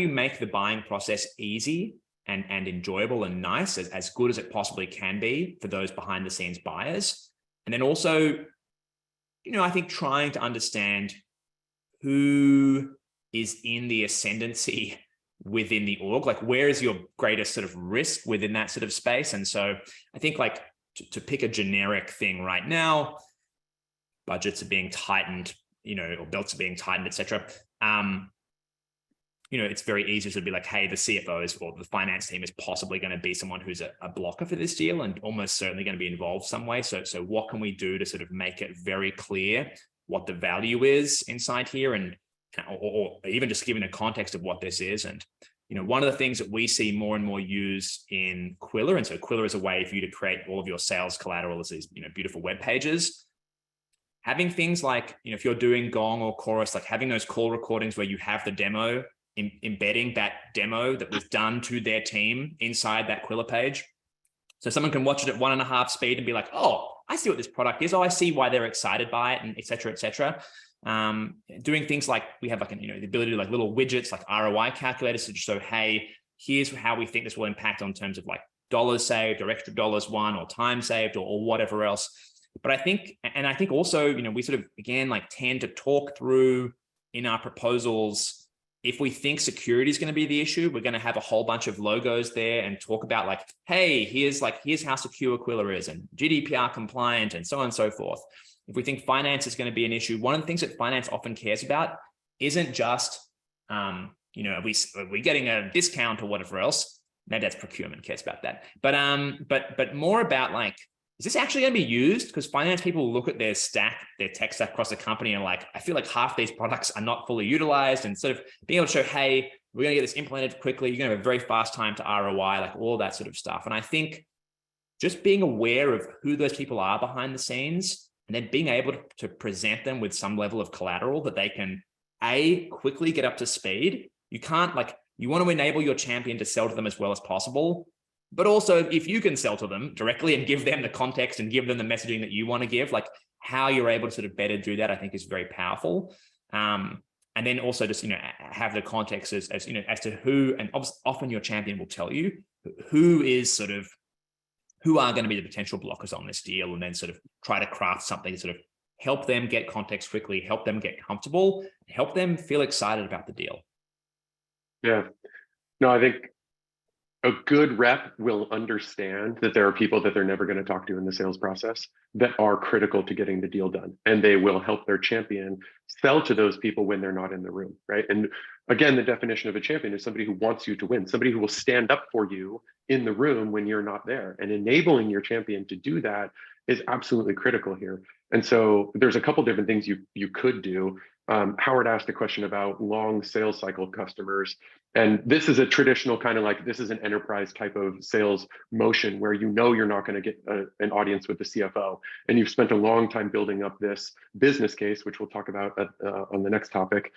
make the buying process easy and enjoyable and nice, as good as it possibly can be for those behind the scenes buyers? And then also, I think trying to understand who is in the ascendancy within the org, like where is your greatest sort of risk within that sort of space? And so I think like to pick a generic thing right now, budgets are being tightened, or belts are being tightened, etc. It's very easy to be like, hey, the CFOs or the finance team is possibly going to be someone who's a blocker for this deal and almost certainly going to be involved some way. So what can we do to sort of make it very clear what the value is inside here, and or even just giving a context of what this is? And one of the things that we see more and more used in Qwilr, and so Qwilr is a way for you to create all of your sales collateral as these beautiful web pages. Having things like, if you're doing Gong or Chorus, like having those call recordings where you have the demo, embedding that demo that was done to their team inside that Qwilr page. So someone can watch it at 1.5 speed and be like, oh, I see what this product is. Oh, I see why they're excited by it, and et cetera, et cetera. Doing things like we have like, the ability to like little widgets, like ROI calculators to show, hey, here's how we think this will impact on terms of like dollars saved or extra dollars won or time saved or whatever else. But I think also, we sort of, again, like tend to talk through in our proposals, if we think security is going to be the issue, we're going to have a whole bunch of logos there and talk about like, hey, here's how secure Qwilr is and GDPR compliant and so on and so forth. If we think finance is going to be an issue, one of the things that finance often cares about isn't just, are we getting a discount or whatever else? Maybe that's procurement cares about that. But more about like, is this actually going to be used? Because finance people look at their tech stack across the company and like, I feel like half these products are not fully utilized, and sort of being able to show, hey, we're going to get this implemented quickly. You're going to have a very fast time to ROI, like all that sort of stuff. And I think just being aware of who those people are behind the scenes, and then being able to present them with some level of collateral that they can quickly get up to speed. You want to enable your champion to sell to them as well as possible. But also, if you can sell to them directly and give them the context and give them the messaging that you want to give, like how you're able to sort of better do that, I think is very powerful. And then also just, have the context as to who, and often your champion will tell you who are going to be the potential blockers on this deal, and then sort of try to craft something to sort of help them get context quickly, help them get comfortable, help them feel excited about the deal. Yeah. No, I think a good rep will understand that there are people that they're never going to talk to in the sales process that are critical to getting the deal done. And they will help their champion sell to those people when they're not in the room, right? And again, the definition of a champion is somebody who wants you to win, somebody who will stand up for you in the room when you're not there. And enabling your champion to do that is absolutely critical here. And so there's a couple different things you could do. Howard asked a question about long sales cycle customers. And this is a traditional kind of like, this is an enterprise type of sales motion where you're not going to get an audience with the CFO. And you've spent a long time building up this business case, which we'll talk about on the next topic.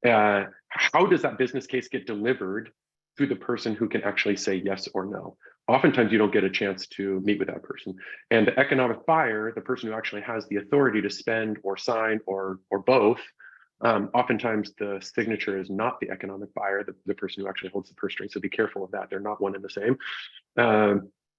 How does that business case get delivered to the person who can actually say yes or no? Oftentimes you don't get a chance to meet with that person. And the economic buyer, the person who actually has the authority to spend or sign or both, oftentimes the signature is not the economic buyer, the person who actually holds the purse string. So be careful of that. They're not one and the same.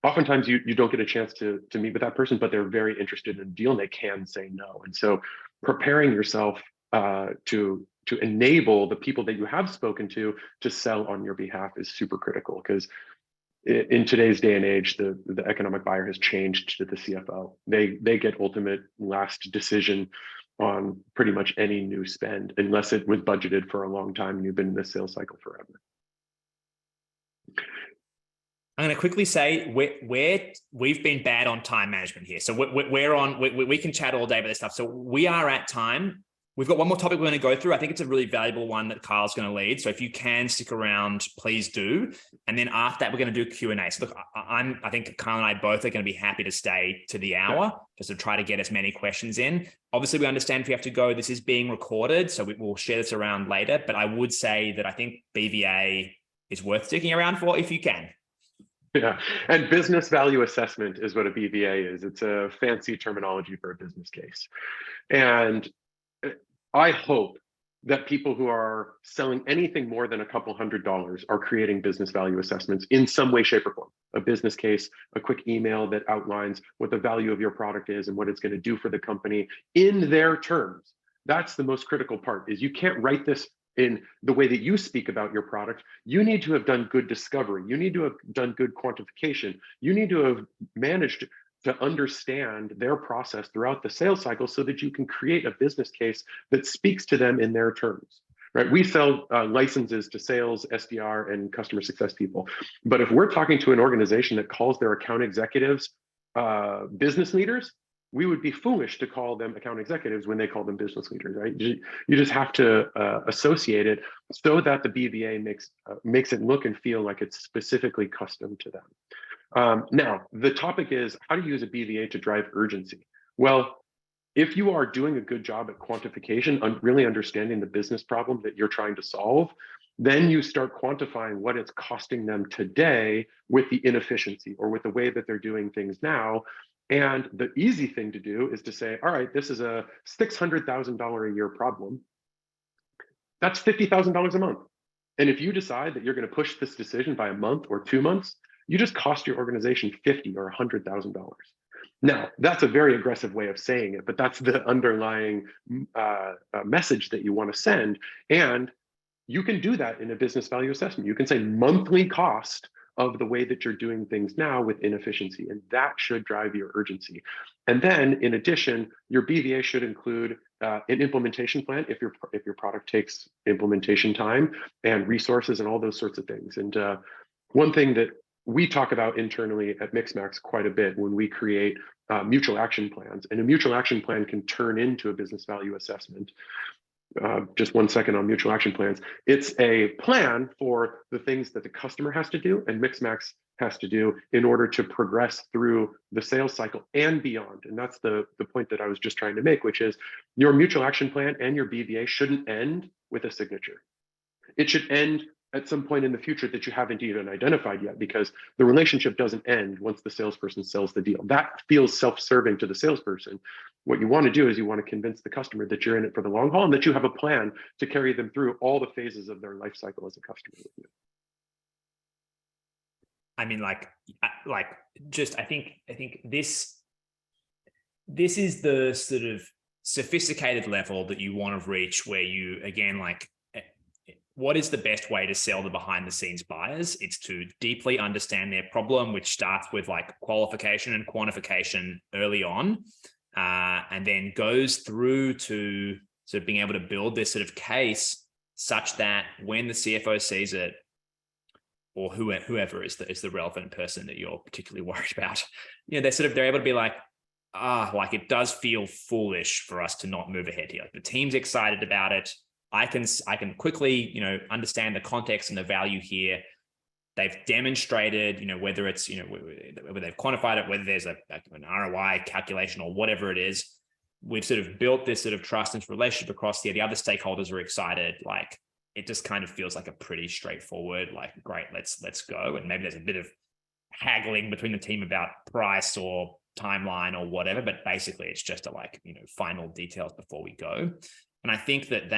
Oftentimes you don't get a chance to meet with that person, but they're very interested in a deal and they can say no. And so preparing yourself to enable the people that you have spoken to sell on your behalf is super critical, because in today's day and age, the economic buyer has changed to the CFO. They get ultimate last decision on pretty much any new spend, unless it was budgeted for a long time and you've been in this sales cycle forever. I'm going to quickly say we've been bad on time management here. So we can chat all day about this stuff. So we are at time. We've got one more topic we're going to go through. I think it's a really valuable one that Kyle's going to lead. So if you can stick around, please do. And then after that, we're going to do Q&A. So look, I think Kyle and I both are going to be happy to stay to the hour just to try to get as many questions in. Obviously, we understand if we have to go, this is being recorded. So we'll share this around later. But I would say that I think BVA is worth sticking around for if you can. Yeah, and business value assessment is what a BVA is. It's a fancy terminology for a business case. And I hope that people who are selling anything more than a couple $100 are creating business value assessments in some way, shape, or form. A business case, a quick email that outlines what the value of your product is and what it's going to do for the company in their terms. That's the most critical part, is you can't write this in the way that you speak about your product. You need to have done good discovery. You need to have done good quantification. You need to have managed to understand their process throughout the sales cycle so that you can create a business case that speaks to them in their terms, right? We sell licenses to sales, SDR, and customer success people. But if we're talking to an organization that calls their account executives business leaders, we would be foolish to call them account executives when they call them business leaders, right? You just have to associate it so that the BVA makes it look and feel like it's specifically custom to them. Now, the topic is how to use a BVA to drive urgency. Well, if you are doing a good job at quantification, really understanding the business problem that you're trying to solve, then you start quantifying what it's costing them today with the inefficiency or with the way that they're doing things now. And the easy thing to do is to say, all right, this is a $600,000 a year problem. That's $50,000 a month. And if you decide that you're going to push this decision by a month or 2 months, you just cost your organization $50,000 or $100,000. Now, that's a very aggressive way of saying it, but that's the underlying message that you want to send. And you can do that in a business value assessment. You can say monthly cost of the way that you're doing things now with inefficiency, and that should drive your urgency. And then, in addition, your BVA should include an implementation plan if your product takes implementation time and resources and all those sorts of things. And one thing that we talk about internally at Mixmax quite a bit when we create mutual action plans, and a mutual action plan can turn into a business value assessment. Just 1 second on mutual action plans. It's a plan for the things that the customer has to do and Mixmax has to do in order to progress through the sales cycle and beyond. And that's the point that I was just trying to make, which is your mutual action plan and your BVA shouldn't end with a signature. It should end at some point in the future that you haven't even identified yet, because the relationship doesn't end once the salesperson sells the deal. That feels self-serving to the salesperson. What you want to do is you want to convince the customer that you're in it for the long haul and that you have a plan to carry them through all the phases of their life cycle as a customer with you. I mean, I think this is the sort of sophisticated level that you want to reach, where you, again, what is the best way to sell the behind the scenes buyers? It's to deeply understand their problem, which starts with qualification and quantification early on, and then goes through to sort of being able to build this sort of case such that when the CFO sees it, or whoever is the relevant person that you're particularly worried about, they're able to be like, it does feel foolish for us to not move ahead here. The team's excited about it. I can quickly, understand the context and the value here. They've demonstrated, whether it's, whether they've quantified it, whether there's an ROI calculation or whatever it is. We've sort of built this sort of trust and relationship across here. The other stakeholders are excited. It just kind of feels like a pretty straightforward, great, let's go. And maybe there's a bit of haggling between the team about price or timeline or whatever, but basically it's just final details before we go. And I think that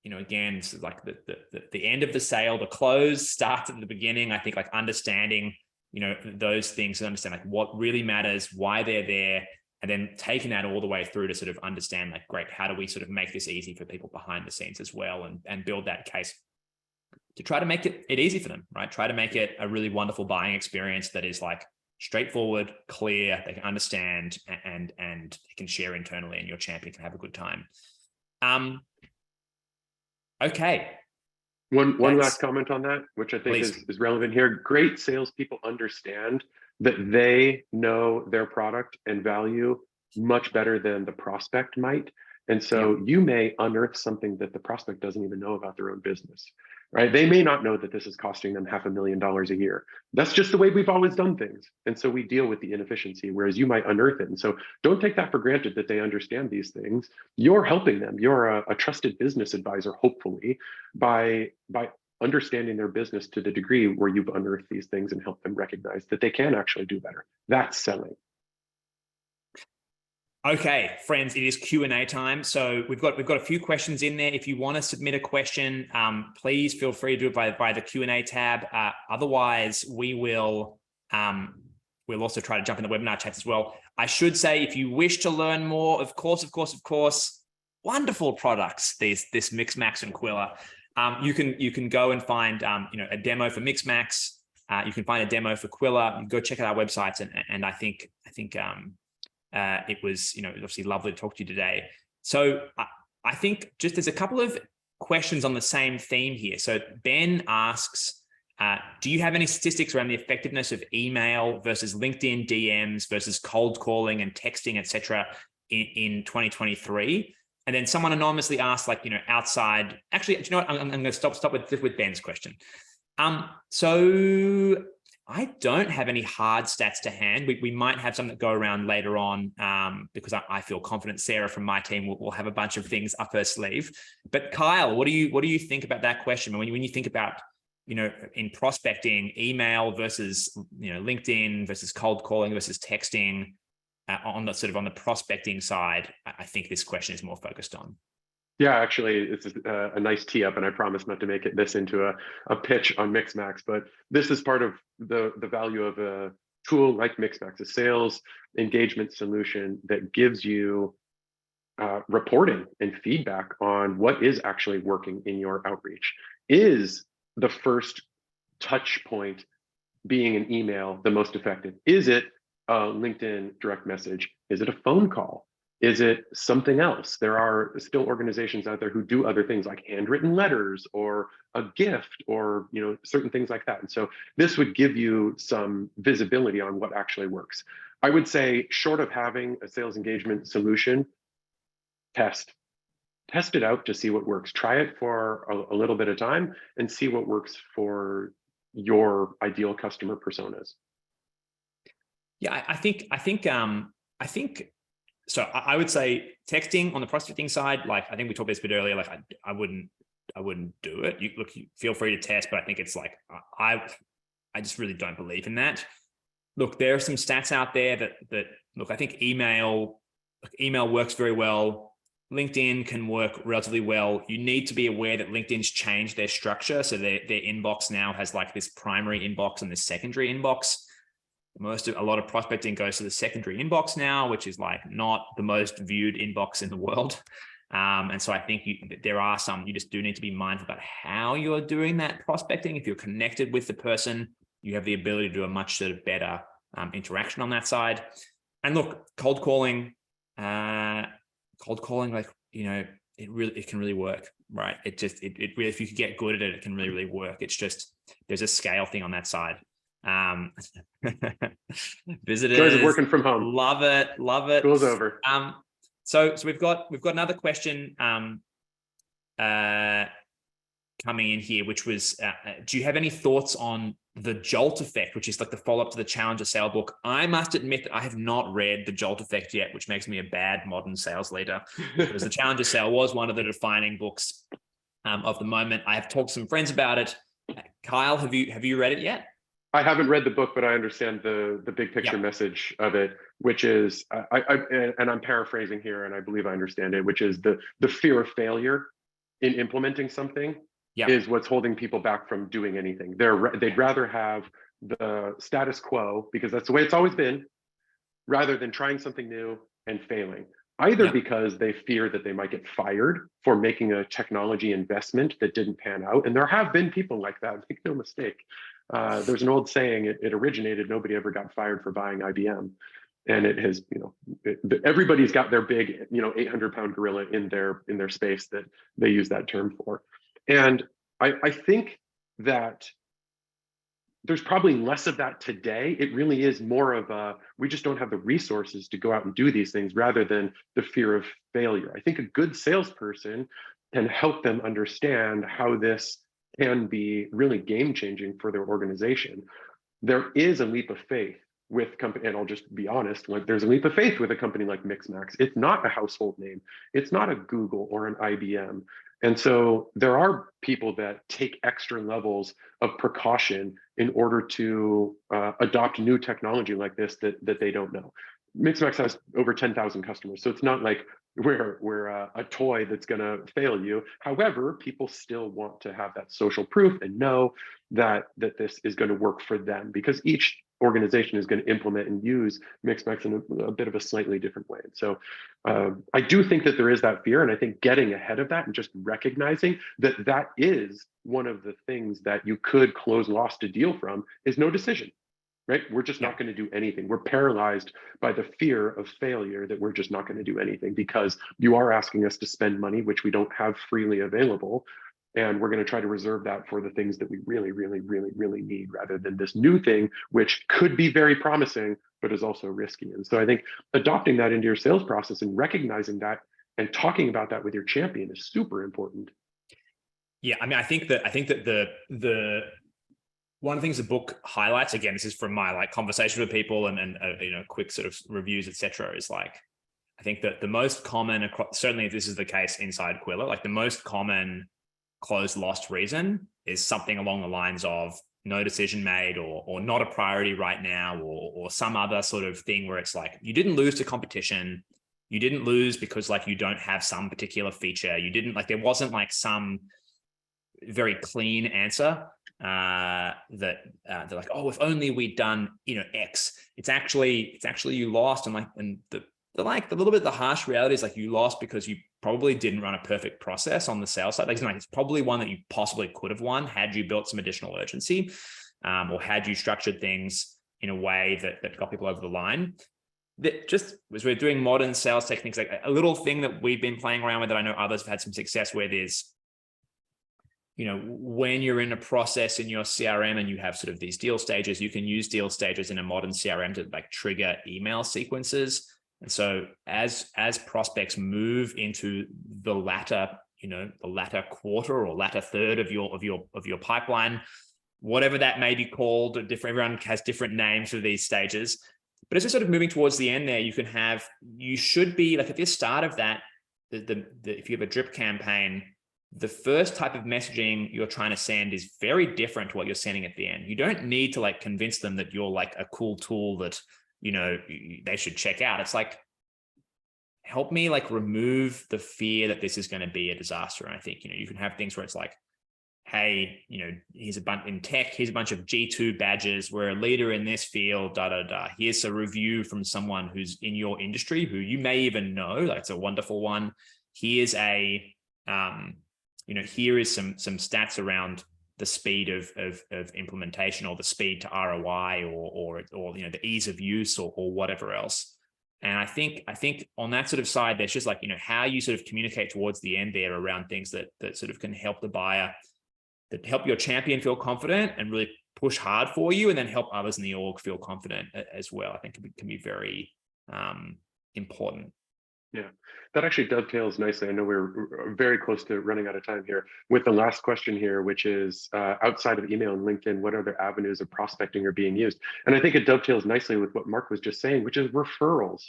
again, this is the end of the sale, the close starts at the beginning. I think understanding, those things, and understand what really matters, why they're there, and then taking that all the way through to sort of understand great, how do we sort of make this easy for people behind the scenes as well, and build that case to try to make it easy for them, right? Try to make it a really wonderful buying experience that is straightforward, clear, they can understand, and they can share internally, and your champion can have a good time. Okay. One last comment on that, which I think is relevant here. Great salespeople understand that they know their product and value much better than the prospect might. And so you may unearth something that the prospect doesn't even know about their own business, right? They may not know that this is costing them $500,000 a year. That's just the way we've always done things. And so we deal with the inefficiency, whereas you might unearth it. And so don't take that for granted that they understand these things. You're helping them. You're a trusted business advisor, hopefully, by understanding their business to the degree where you've unearthed these things and helped them recognize that they can actually do better. That's selling. Okay, friends, it is Q&A time. So we've got a few questions in there. If you want to submit a question, please feel free to do it by the Q&A tab. Otherwise, we'll also try to jump in the webinar chat as well. I should say, if you wish to learn more, of course, wonderful products, this Mixmax and Qwilr. You can go and find a demo for Mixmax. You can find a demo for Qwilr. You can go check out our websites, and I think it was obviously lovely to talk to you today. So I think just there's a couple of questions on the same theme here. So Ben asks, do you have any statistics around the effectiveness of email versus LinkedIn DMs versus cold calling and texting, etc. in 2023? And then someone anonymously asked, outside. Actually, do you know what? I'm going to stop with Ben's question. So I don't have any hard stats to hand. We might have some that go around later on because I feel confident Sarah from my team will have a bunch of things up her sleeve. But Kyle, what do you think about that question? When you think about in prospecting, email versus LinkedIn versus cold calling versus texting on the prospecting side, I think this question is more focused on. Yeah, actually, it's a nice tee up, and I promise not to make this into a pitch on Mixmax, but this is part of the value of a tool like Mixmax, a sales engagement solution that gives you reporting and feedback on what is actually working in your outreach. Is the first touch point being an email the most effective? Is it a LinkedIn direct message? Is it a phone call? Is it something else? There are still organizations out there who do other things like handwritten letters or a gift or certain things like that. And so this would give you some visibility on what actually works. I would say, short of having a sales engagement solution, test it out to see what works. Try it for a little bit of time and see what works for your ideal customer personas. Yeah, I think so. I would say texting on the prospecting side, I think we talked about this a bit earlier. I wouldn't do it. You feel free to test, but I think it's I just really don't believe in that. Look, there are some stats out there that I think email works very well. LinkedIn can work relatively well. You need to be aware that LinkedIn's changed their structure, so their inbox now has this primary inbox and this secondary inbox. A lot of prospecting goes to the secondary inbox now, which is not the most viewed inbox in the world. And so I think there are some, you just do need to be mindful about how you're doing that prospecting. If you're connected with the person, you have the ability to do a much better interaction on that side. And look, cold calling, it can really work, right? It really, if you could get good at it, it can really work. It's just, there's a scale thing on that side. Visitors, joys of working from home. Love it. School's over. So we've got another question coming in here, which was, do you have any thoughts on the Jolt effect, which is the follow-up to the Challenger sale book? I must admit that I have not read the Jolt effect yet, which makes me a bad modern sales leader, because the Challenger sale was one of the defining books of the moment. I have talked to some friends about it. Kyle, have you read it yet? I haven't read the book, but I understand the big picture message of it, which is, and I'm paraphrasing here, and I believe I understand it, which is the fear of failure in implementing something is what's holding people back from doing anything. They'd rather have the status quo, because that's the way it's always been, rather than trying something new and failing. Either because they fear that they might get fired for making a technology investment that didn't pan out. And there have been people like that, make no mistake. There's an old saying, it originated, nobody ever got fired for buying IBM. And it has, everybody's got their big, 800-pound gorilla in their space that they use that term for. And I think that there's probably less of that today. It really is more of a, we just don't have the resources to go out and do these things rather than the fear of failure. I think a good salesperson can help them understand how this can be really game changing for their organization. There is a leap of faith with company, and I'll just be honest, like there's a leap of faith with a company like Mixmax. It's not a household name. It's not a Google or an IBM. And so there are people that take extra levels of precaution in order to adopt new technology like this that they don't know. Mixmax has over 10,000 customers, so it's not like we're a toy that's going to fail you. However, people still want to have that social proof and know that this is going to work for them, because each organization is going to implement and use Mixmax in a bit of a slightly different way. So I do think that there is that fear, and I think getting ahead of that and just recognizing that that is one of the things that you could close lost a deal from is no decision. Right? We're just not going to do anything. We're paralyzed by the fear of failure, that we're just not going to do anything because you are asking us to spend money, which we don't have freely available. And we're going to try to reserve that for the things that we really, really, really, really need, rather than this new thing, which could be very promising, but is also risky. And so I think adopting that into your sales process and recognizing that and talking about that with your champion is super important. Yeah, I mean, I think that the one of the things the book highlights, again, this is from my like conversation with people and you know, quick sort of reviews, etc., is like, I think that the most common, certainly if this is the case inside Qwilr, like the most common closed lost reason is something along the lines of no decision made, or not a priority right now, or some other sort of thing where it's like, you didn't lose to competition. You didn't lose because like you don't have some particular feature. You didn't like, there wasn't like some very clean answer that they're like, oh, if only we'd done, you know, X. It's actually you lost, and like, and the little bit, the harsh reality is like you lost because you probably didn't run a perfect process on the sales side. Like it's probably one that you possibly could have won had you built some additional urgency, or had you structured things in a way that got people over the line. That just as we're doing modern sales techniques, like a little thing that we've been playing around with that I know others have had some success with is, you know, when you're in a process in your CRM and you have sort of these deal stages, you can use deal stages in a modern CRM to like trigger email sequences. And so as prospects move into the latter, you know, the latter quarter or latter third of your pipeline, whatever that may be called, everyone has different names for these stages. But as you're sort of moving towards the end there, you should be like at the start of that, if you have a drip campaign, the first type of messaging you're trying to send is very different to what you're sending at the end. You don't need to like convince them that you're like a cool tool that, you know, they should check out. It's like, help me like remove the fear that this is going to be a disaster. And I think, you know, you can have things where it's like, hey, you know, here's a bunch in tech, here's a bunch of G2 badges. We're a leader in this field, Here's a review from someone who's in your industry who you may even know. Like, it's a wonderful one. Here's a, you know, here is some stats around the speed of implementation, or the speed to ROI, or you know, the ease of use, or whatever else. And I think on that sort of side, there's just like, you know, how you sort of communicate towards the end there around things that sort of can help the buyer, that help your champion feel confident and really push hard for you, and then help others in the org feel confident as well. I think can be very important. Yeah, that actually dovetails nicely. I know we're very close to running out of time here with the last question here, which is outside of email and LinkedIn, what other avenues of prospecting are being used? And I think it dovetails nicely with what Mark was just saying, which is referrals.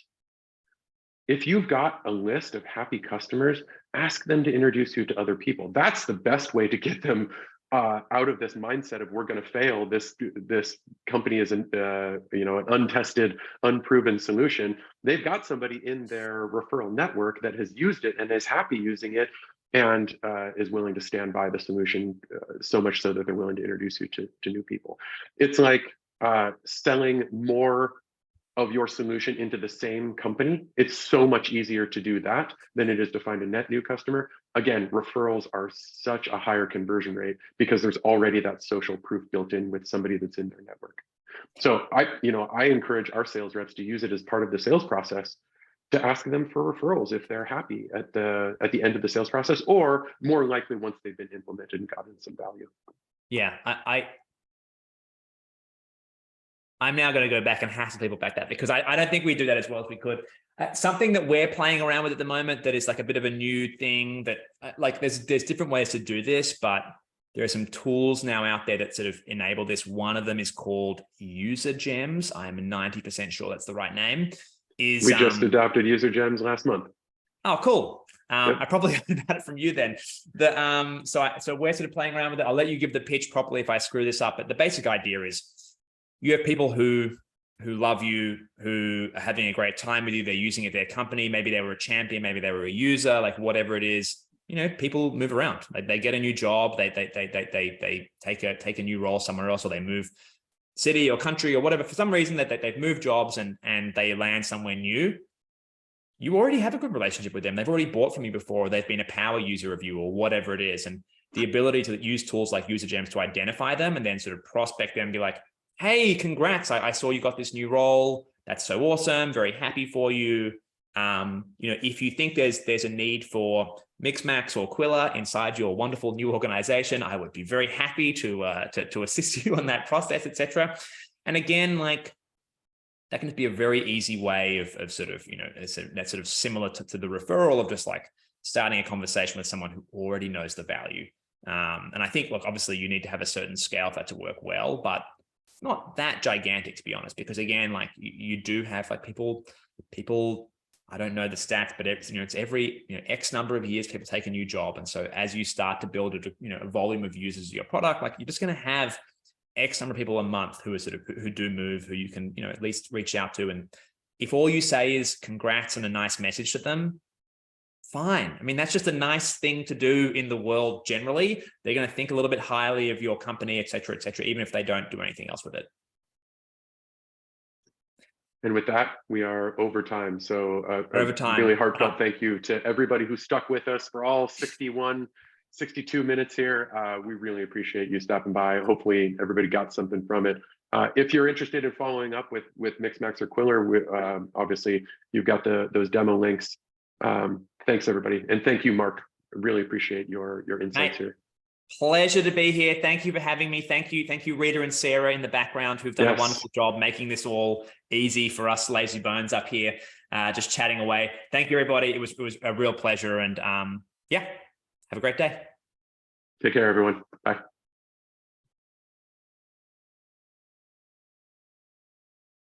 If you've got a list of happy customers, ask them to introduce you to other people. That's the best way to get them out of this mindset of we're going to fail. This company is an untested, unproven solution. They've got somebody in their referral network that has used it and is happy using it, and is willing to stand by the solution so much so that they're willing to introduce you to new people. It's like selling more of your solution into the same company. It's so much easier to do that than it is to find a net new customer. Again, referrals are such a higher conversion rate because there's already that social proof built in with somebody that's in their network. So I encourage our sales reps to use it as part of the sales process to ask them for referrals if they're happy at the end of the sales process, or more likely once they've been implemented and gotten some value. Yeah, I'm now going to go back and hassle people back that, because I don't think we do that as well as we could. Something that we're playing around with at the moment that is like a bit of a new thing that like there's different ways to do this, but there are some tools now out there that sort of enable this. One of them is called User Gems. I'm 90% sure that's the right name. We just adopted User Gems last month. Oh, cool. Yep. I probably heard about it from you then. So we're sort of playing around with it. I'll let you give the pitch properly if I screw this up. But the basic idea is you have people who love you, who are having a great time with you. They're using it at their company. Maybe they were a champion. Maybe they were a user, like whatever it is. You know, people move around. They get a new job. They take a new role somewhere else, or they move city or country or whatever. For some reason that they've moved jobs and they land somewhere new. You already have a good relationship with them. They've already bought from you before. Or they've been a power user of you or whatever it is. And the ability to use tools like User Gems to identify them and then sort of prospect them and be like, hey, congrats. I saw you got this new role. That's so awesome. Very happy for you. You know, if you think there's a need for Mixmax or Qwilr inside your wonderful new organization, I would be very happy to assist you on that process, etc. And again, like that can be a very easy way of sort of, you know, that's sort of similar to the referral of just like starting a conversation with someone who already knows the value. And I think, look, obviously you need to have a certain scale for that to work well, but not that gigantic, to be honest, because again, like you do have like people, I don't know the stats, but it's, you know, it's every, you know, X number of years people take a new job. And so as you start to build a volume of users of your product, like you're just going to have X number of people a month who are sort of, who do move, who you can, you know, at least reach out to. And if all you say is congrats and a nice message to them, fine. I mean, that's just a nice thing to do in the world. Generally, they're going to think a little bit highly of your company, et cetera, even if they don't do anything else with it. And with that, we are over time. So over time. Really heartfelt thank you to everybody who stuck with us for all 62 minutes here. We really appreciate you stopping by. Hopefully everybody got something from it. If you're interested in following up with Mixmax or Qwilr, obviously you've got those demo links. Thanks everybody. And thank you, Mark. I really appreciate your insights here. Pleasure to be here. Thank you for having me. Thank you, Rita and Sarah in the background, who've done a wonderful job making this all easy for us lazy bones up here, just chatting away. Thank you, everybody. It was a real pleasure. And yeah, have a great day. Take care, everyone. Bye.